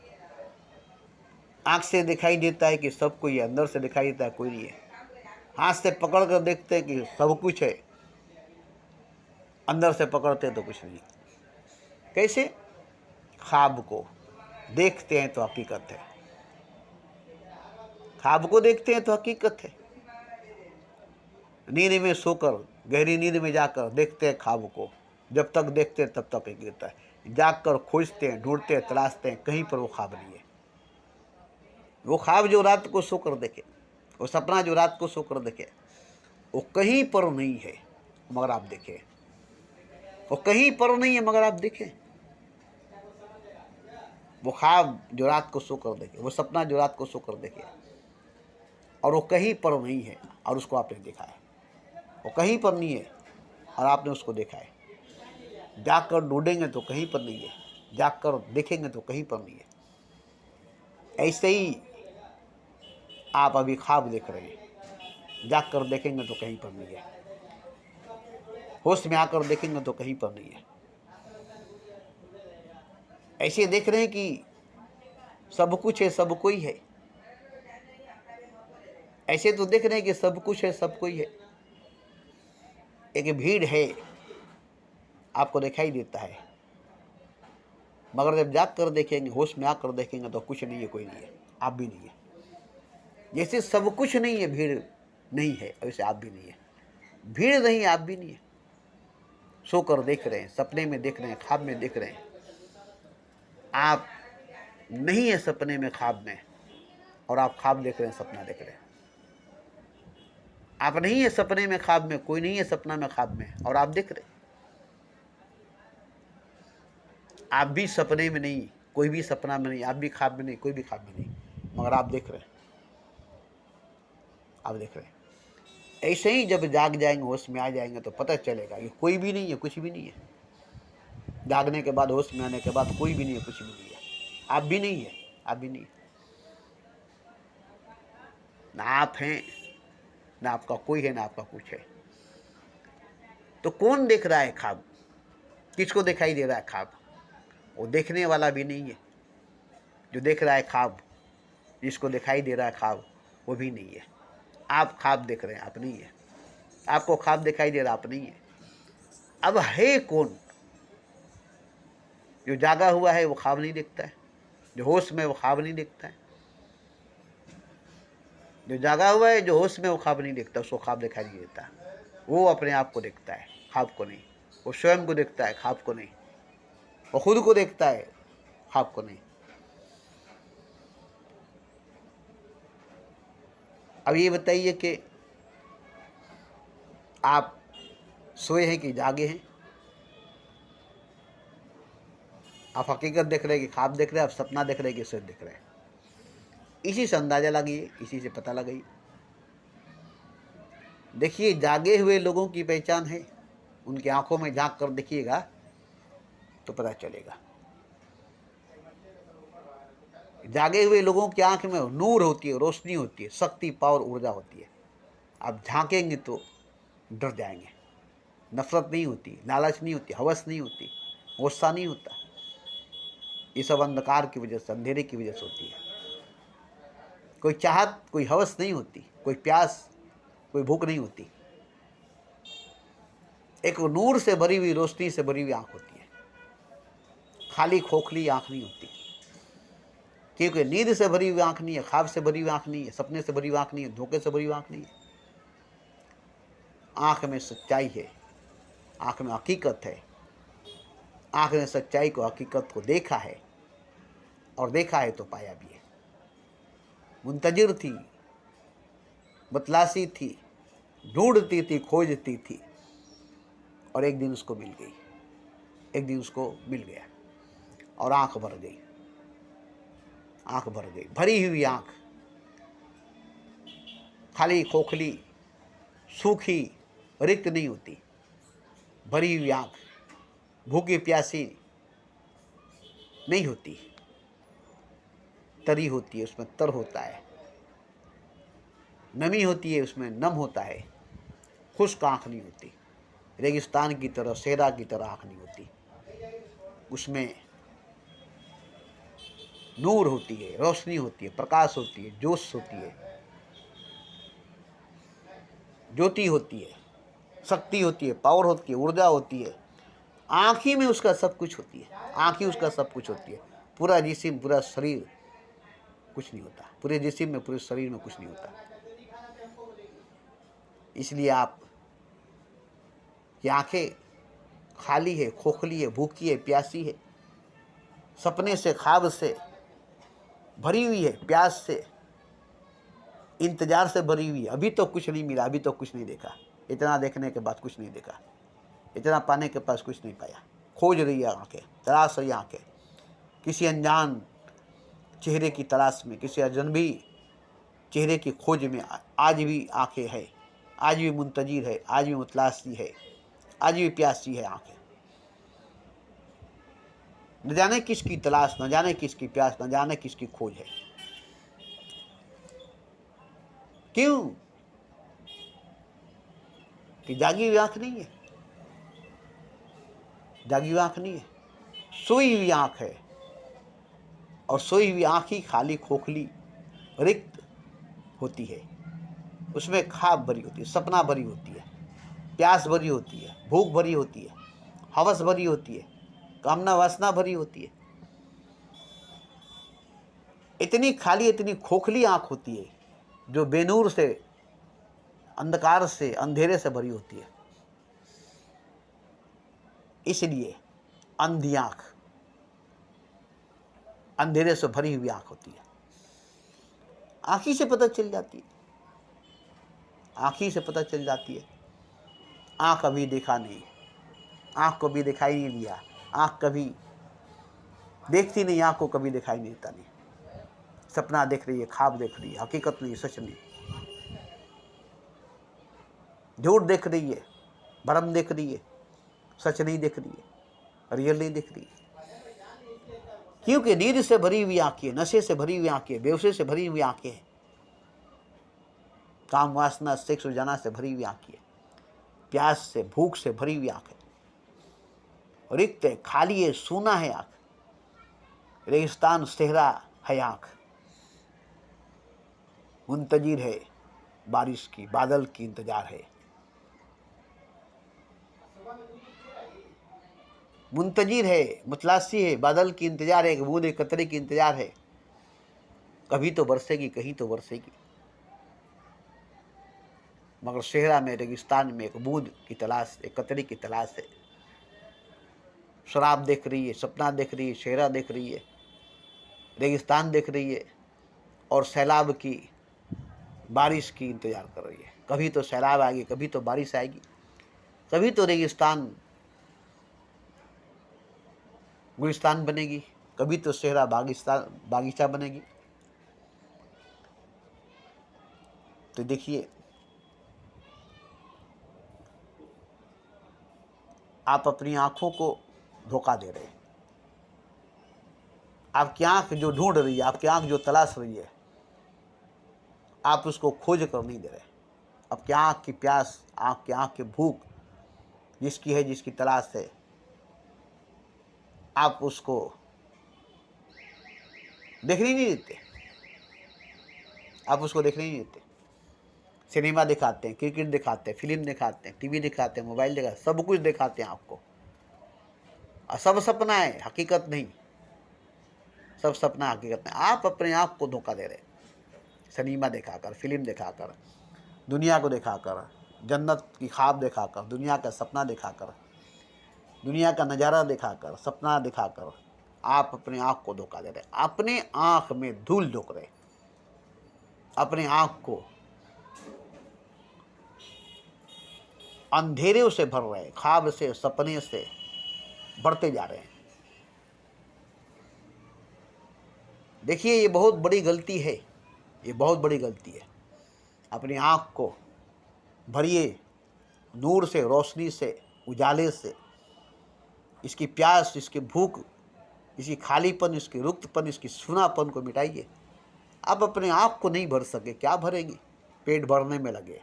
आँख से दिखाई देता है कि सब कोई है, अंदर से दिखाई देता है कोई नहीं है। हाथ से पकड़ कर देखते हैं कि सब कुछ है, अंदर से पकड़ते हैं तो कुछ नहीं। कैसे? ख्वाब को देखते हैं तो हकीकत है, ख्वाब को देखते हैं तो हकीकत है। नींद में सोकर, गहरी नींद में जाकर देखते हैं ख्वाब को, जब तक देखते हैं तब तक हकीकत है। जाग कर खोजते हैं, ढूंढते हैं, तलाशते हैं, कहीं पर वो ख्वाब नहीं है। वो ख्वाब जो रात को सोकर देखे, वो सपना जो रात को सोकर देखे, वो कहीं पर नहीं है मगर आप देखें। वो कहीं पर नहीं है मगर आप देखें। वो ख्वाब जो रात को सोकर देखे, वो सपना जो रात को सोकर देखे, और वो कहीं पर नहीं है और उसको आपने देखा है। वो कहीं पर नहीं है और आपने उसको देखा है। जाकर ढूंढेंगे तो कहीं पर नहीं है, जाकर देखेंगे तो कहीं पर नहीं है। ऐसे ही आप अभी ख्वाब देख रहे हैं, जाकर देखेंगे तो कहीं पर नहीं है, होश में आकर देखेंगे तो कहीं पर नहीं है। ऐसे देख रहे हैं कि सब कुछ है, सब कोई है। ऐसे तो देख रहे हैं कि सब कुछ है, सब कोई है। एक भीड़ है, आपको दिखाई देता है, मगर जब जाग कर देखेंगे, होश में आकर देखेंगे तो कुछ नहीं है, कोई नहीं है, आप भी नहीं है। जैसे सब कुछ नहीं है, भीड़ नहीं है, वैसे आप भी नहीं है। भीड़ नहीं, आप भी नहीं है। सोकर देख रहे हैं, सपने में देख रहे हैं, ख्वाब में देख रहे हैं। आप नहीं है सपने में, ख्वाब में, और आप ख्वाब देख रहे हैं, सपना देख रहे हैं। आप नहीं है सपने में, ख्वाब में, कोई नहीं है सपना में, ख्वाब में, और आप देख रहे हैं। आप भी सपने में नहीं, कोई भी सपना में नहीं, आप भी ख्वाब में नहीं, कोई भी ख्वाब में नहीं, मगर आप देख रहे हैं, आप देख रहे हैं। ऐसे ही जब जाग जाएंगे, होश में आ जाएंगे तो पता चलेगा कि कोई भी नहीं है, कुछ भी नहीं है। जागने के बाद, होश में आने के बाद कोई भी नहीं है, कुछ भी नहीं है, आप भी नहीं है, आप भी नहीं है। ना आप हैं, ना आपका कोई है, ना आपका कुछ है। तो कौन देख रहा है ख्वाब? किसको दिखाई दे रहा है ख्वाब? वो देखने वाला भी नहीं है। जो देख रहा है ख्वाब, जिसको दिखाई दे रहा है ख्वाब, वो भी नहीं है। आप ख्वाब देख रहे हैं, आप नहीं है। आपको ख्वाब दिखाई दे रहा, आप नहीं है। अब है कौन? जो जागा हुआ है वो ख्वाब नहीं देखता है, जो होश में वो ख्वाब नहीं देखता है। जो जागा हुआ है, जो होश में, वो ख्वाब नहीं देखता, उसको ख्वाब दिखाई नहीं देता। वो अपने आप को देखता है, ख्वाब को नहीं। वो स्वयं को देखता है, ख्वाब को नहीं। वो खुद को देखता है, ख्वाब को नहीं। अब ये बताइए कि आप सोए हैं कि जागे हैं? आप हकीकत देख रहे हैं कि ख्वाब देख रहे हैं? आप सपना देख रहे हैं कि सोच देख रहे हैं? इसी से अंदाजा लगाइए, इसी से पता लगाइए। देखिए, जागे हुए लोगों की पहचान है, उनकी आंखों में झांक कर देखिएगा तो पता चलेगा। जागे हुए लोगों की आंख में नूर होती है, रोशनी होती है, शक्ति, पावर, ऊर्जा होती है। आप झांकेंगे तो डर जाएंगे। नफरत नहीं होती, लालच नहीं होती, हवस नहीं होती, गुस्सा नहीं होता। ये सब अंधकार की वजह से, अंधेरे की वजह से होती है। कोई चाहत, कोई हवस नहीं होती, कोई प्यास, कोई भूख नहीं होती। एक नूर से भरी हुई, रोशनी से भरी हुई आंख होती है, खाली खोखली आंख नहीं होती। क्योंकि नींद से भरी हुई आँख नहीं है, ख्वाब से भरी हुई आँख नहीं है, सपने से भरी हुई आँख नहीं है, धोखे से भरी हुई आँख नहीं है। आँख में सच्चाई है, आँख में हकीकत है। आँख ने सच्चाई को, हकीकत को देखा है, और देखा है तो पाया भी है। मुंतजिर थी, बतलासी थी, ढूंढती थी, खोजती थी, और एक दिन उसको मिल गई, एक दिन उसको मिल गया, और आँख भर गई, आँख भर गई। भरी हुई आँख, खाली खोखली, सूखी, रिक्त नहीं होती। भरी हुई आँख भूखी प्यासी नहीं होती, तरी होती है, उसमें तर होता है, नमी होती है, उसमें नम होता है। खुश्क आँख नहीं होती, रेगिस्तान की तरह, सहरा की तरह आँख नहीं होती। उसमें नूर होती है, रोशनी होती है, प्रकाश होती है, जोश होती है, ज्योति होती है, शक्ति होती है, पावर होती है, ऊर्जा होती है। आँख ही में उसका सब कुछ होती है, आँख ही उसका सब कुछ होती है। पूरा जिस्म, पूरा शरीर कुछ नहीं होता, पूरे जिस्म में, पूरे शरीर में कुछ नहीं होता। इसलिए आप की आँखें खाली है, खोखली है, भूखी है, प्यासी है, सपने से, ख्वाब से भरी हुई है, प्यास से, इंतजार से भरी हुई है। अभी तो कुछ नहीं मिला, अभी तो कुछ नहीं देखा। इतना देखने के बाद कुछ नहीं देखा, इतना पाने के पास कुछ नहीं पाया। खोज रही है आँखें, तलाश रही आँखें, किसी अनजान चेहरे की तलाश में, किसी अजनबी चेहरे की खोज में आज भी आँखें है, आज भी मुंतजिर है, आज भी मुतलासी है, आज भी प्यासी है आँखें। न जाने किसकी तलाश, न जाने किसकी प्यास, न जाने किसकी खोज है। क्यों? कि जागी हुई आँख नहीं है, जागी हुई आँख नहीं है, सोई हुई आँख है। और सोई हुई आँख ही खाली, खोखली, रिक्त होती है। उसमें ख्वाब भरी होती है, सपना भरी होती है, प्यास भरी होती है, भूख भरी होती है, हवस भरी होती है, कामना वासना भरी होती है। इतनी खाली, इतनी खोखली आँख होती है जो बेनूर से, अंधकार से, अंधेरे से भरी होती है। इसलिए अंधी आँख, अंधेरे से भरी हुई आँख होती है। आँख ही से पता चल जाती है, आँख ही से पता चल जाती है। आँख अभी देखा नहीं, आँख को भी दिखाई नहीं दिया, आँख कभी देखती नहीं, आँख को कभी दिखाई नहीं देता। नहीं, सपना देख रही है, ख्वाब देख रही है, हकीकत नहीं, सच नहीं, झूठ देख रही है, भरम देख रही है, सच नहीं देख रही है, रियल नहीं देख रही है। क्योंकि नींद से भरी हुई आंखें, नशे से भरी हुई आंखें, बेहोशी से भरी हुई आंखें, काम वासना, सेक्स जाना से भरी हुई आंखें, प्यास से, भूख से भरी हुई आंखें, रिक्त है, खाली है, सूना है आंख, रेगिस्तान, सहरा है आंख, मुंतजिर है, बारिश की, बादल की इंतजार है। मुंतजिर है, मुतलासी है, बादल की इंतजार है, एक बूंद, एक कतरे की इंतजार है। कभी तो बरसेगी, कहीं तो बरसेगी, मगर सेहरा में, रेगिस्तान में एक बूंद की तलाश, एक कतरे की तलाश है। शराब देख रही है, सपना देख रही है, सेहरा देख रही है, रेगिस्तान देख रही है, और सैलाब की, बारिश की इंतजार कर रही है। कभी तो सैलाब आएगी, कभी तो बारिश आएगी, कभी तो रेगिस्तान गुलिस्तान बनेगी, कभी तो सेहरा बागीचा बनेगी। तो देखिए, आप अपनी आंखों को धोखा दे रहे हैं। आपकी आंख जो ढूंढ रही है, आपकी आंख जो तलाश रही है, आप उसको खोज कर नहीं दे रहे। आपकी आंख की प्यास, आपकी आंख की भूख जिसकी है, जिसकी तलाश है, आप उसको देखने नहीं देते, आप उसको देखने नहीं देते। सिनेमा दिखाते हैं, क्रिकेट दिखाते हैं, फिल्म दिखाते हैं, टीवी दिखाते हैं, मोबाइल दिखाते हैं, सब कुछ दिखाते हैं आपको, और सब सपना है, हकीकत नहीं। सब सपना हकीकत में। आप अपने आप को धोखा दे रहे, सिनेमा दिखाकर, फिल्म दिखाकर, दुनिया को दिखाकर, जन्नत की ख्वाब दिखाकर, दुनिया का सपना दिखाकर, दुनिया का नज़ारा दिखाकर, सपना दिखाकर आप अपने आँख को धोखा दे रहे, अपने आँख में धूल झोंक रहे, अपने आँख को अंधेरे से भर रहे, ख्वाब से, सपने से बढ़ते जा रहे हैं। देखिए, ये बहुत बड़ी गलती है, ये बहुत बड़ी गलती है। अपनी आँख को भरिए नूर से, रोशनी से, उजाले से। इसकी प्यास, इसकी भूख, इसकी खालीपन, इसकी रुक्तपन, इसकी सूनापन को मिटाइए। आप अपने आप को नहीं भर सके, क्या भरेंगे? पेट भरने में लगे,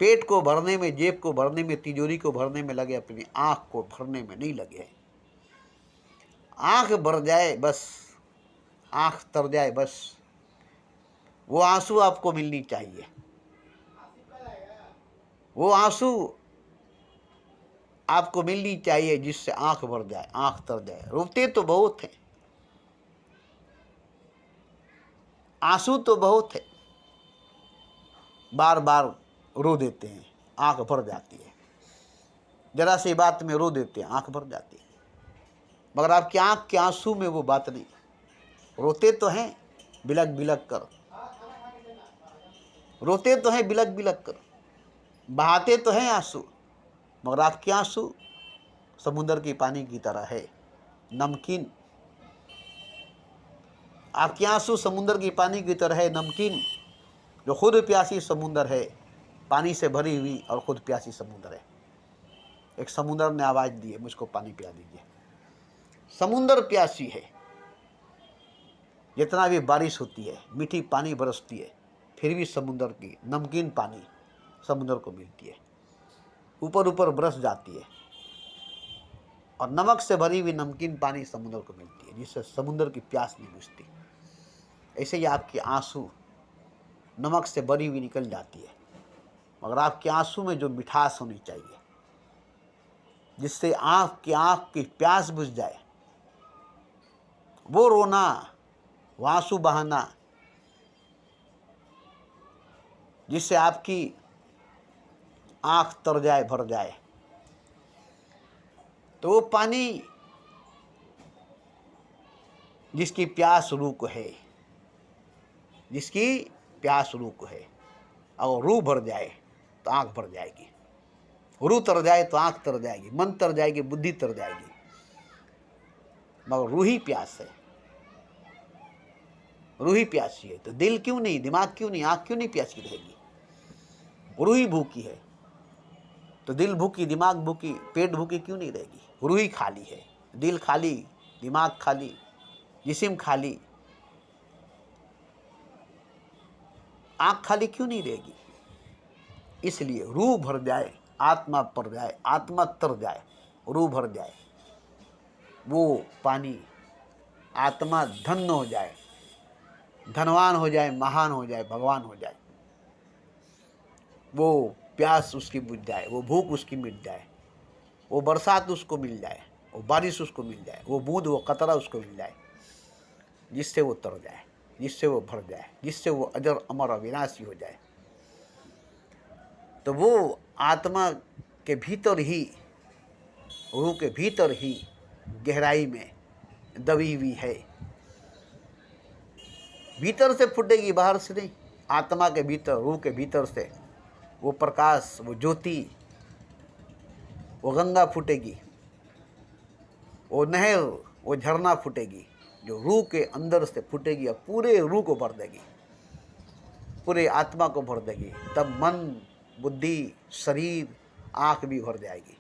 पेट को भरने में, जेब को भरने में, तिजोरी को भरने में लगे, अपनी आँख को भरने में नहीं लगे। आँख भर जाए बस, आँख तर जाए बस, वो आंसू आपको मिलनी चाहिए, वो आंसू आपको मिलनी चाहिए जिससे आंख भर जाए, आंख तर जाए। रोते तो बहुत हैं, आंसू तो बहुत है, बार बार रो देते हैं, आंख भर जाती है। जरा सी बात में रो देते हैं, आंख भर जाती है, मगर आपकी आंख के आंसू में वो बात नहीं। रोते तो हैं बिलक बिलक कर, रोते तो हैं बिलक बिलक कर, बहाते तो हैं आंसू, मगर आपके आंसू समुद्र के पानी की तरह है, नमकीन। आपके आंसू समुद्र की पानी की तरह है, नमकीन, जो खुद प्यासी समुद्र है, पानी से भरी हुई और खुद प्यासी समुद्र है। एक समुद्र ने आवाज़ दी है, मुझको पानी पिला दीजिए। समुद्र प्यासी है, जितना भी बारिश होती है, मीठी पानी बरसती है, फिर भी समुद्र की नमकीन पानी समुद्र को मिलती है, ऊपर ऊपर बरस जाती है, और नमक से भरी हुई नमकीन पानी समुद्र को मिलती है, जिससे समुद्र की प्यास नहीं बुझती। ऐसे ही आपके आंसू नमक से भरी हुई निकल जाती है, मगर आपके आंसू में जो मिठास होनी चाहिए, जिससे आँख की प्यास बुझ जाए, वो रोना, वो आंसू बहाना, जिससे आपकी आँख तर जाए, भर जाए, तो वो पानी जिसकी प्यास रूह को है, जिसकी प्यास रूह को है, और रूह भर जाए तो आँख भर जाएगी, रूह तर जाए तो आँख तर जाएगी, मन तर जाएगी, बुद्धि तर जाएगी, मगर रूह ही प्यास है, रूह ही प्यासी है। तो दिल क्यों नहीं, दिमाग क्यों नहीं, आँख क्यों नहीं प्यासी रहेगी? रूह ही भूखी है, तो दिल भूखी, दिमाग भूखी, पेट भूखी क्यों नहीं रहेगी? रूह ही खाली है, दिल खाली, दिमाग खाली, जिस्म खाली, आँख खाली क्यों नहीं रहेगी? इसलिए रूह भर जाए, आत्मा पर जाए, आत्मा तर जाए, रूह भर जाए, वो पानी, आत्मा धन्य हो जाए, धनवान हो जाए, महान हो जाए, भगवान हो जाए, वो प्यास उसकी बुझ जाए, वो भूख उसकी मिट जाए, वो बरसात उसको मिल जाए, वो बारिश उसको मिल जाए, वो बूंद, वो कतरा उसको मिल जाए, जिससे वो तर जाए, जिससे वो भर जाए, जिससे वो अजर अमर अविनाशी हो जाए। तो वो आत्मा के भीतर ही, रूह के भीतर ही गहराई में दबी हुई है, भीतर से फूटेगी, बाहर से नहीं। आत्मा के भीतर, रूह के भीतर से वो प्रकाश, वो ज्योति, वो गंगा फूटेगी, वो नहर, वो झरना फूटेगी, जो रूह के अंदर से फूटेगी और पूरे रूह को भर देगी, पूरे आत्मा को भर देगी। तब मन, बुद्धि, शरीर, आँख भी भर जाएगी,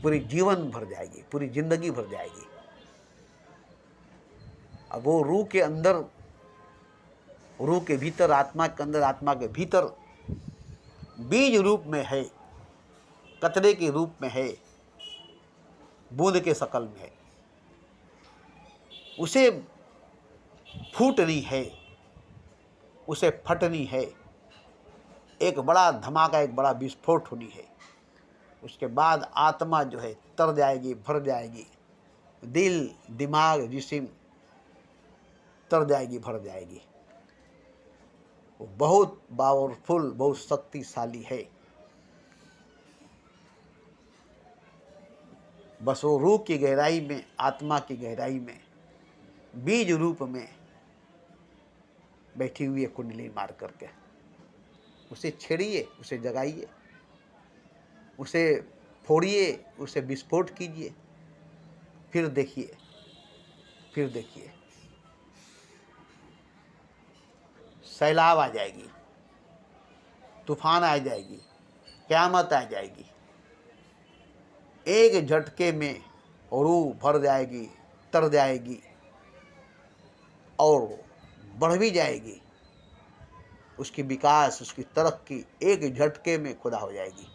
पूरी जीवन भर जाएगी, पूरी जिंदगी भर जाएगी। अब वो रूह के अंदर, रूह के भीतर, आत्मा के अंदर, आत्मा के भीतर बीज रूप में है, कतरे के रूप में है, बूंद के शकल में है, उसे फूटनी है, उसे फटनी है, एक बड़ा धमाका, एक बड़ा विस्फोट होनी है। उसके बाद आत्मा जो है तर जाएगी, भर जाएगी, दिल, दिमाग, जिस्म तर जाएगी, भर जाएगी। वो बहुत पावरफुल, बहुत शक्तिशाली है। बस वो रूह की गहराई में, आत्मा की गहराई में, बीज रूप में बैठी हुई है कुंडली मार करके। उसे छेड़िए, उसे जगाइए, उसे फोड़िए, उसे विस्फोट कीजिए, फिर देखिए, फिर देखिए सैलाब आ जाएगी, तूफान आ जाएगी, क़यामत आ जाएगी। एक झटके में रूह भर जाएगी, तर जाएगी और बढ़ भी जाएगी। उसकी विकास, उसकी तरक्की एक झटके में खुदा हो जाएगी।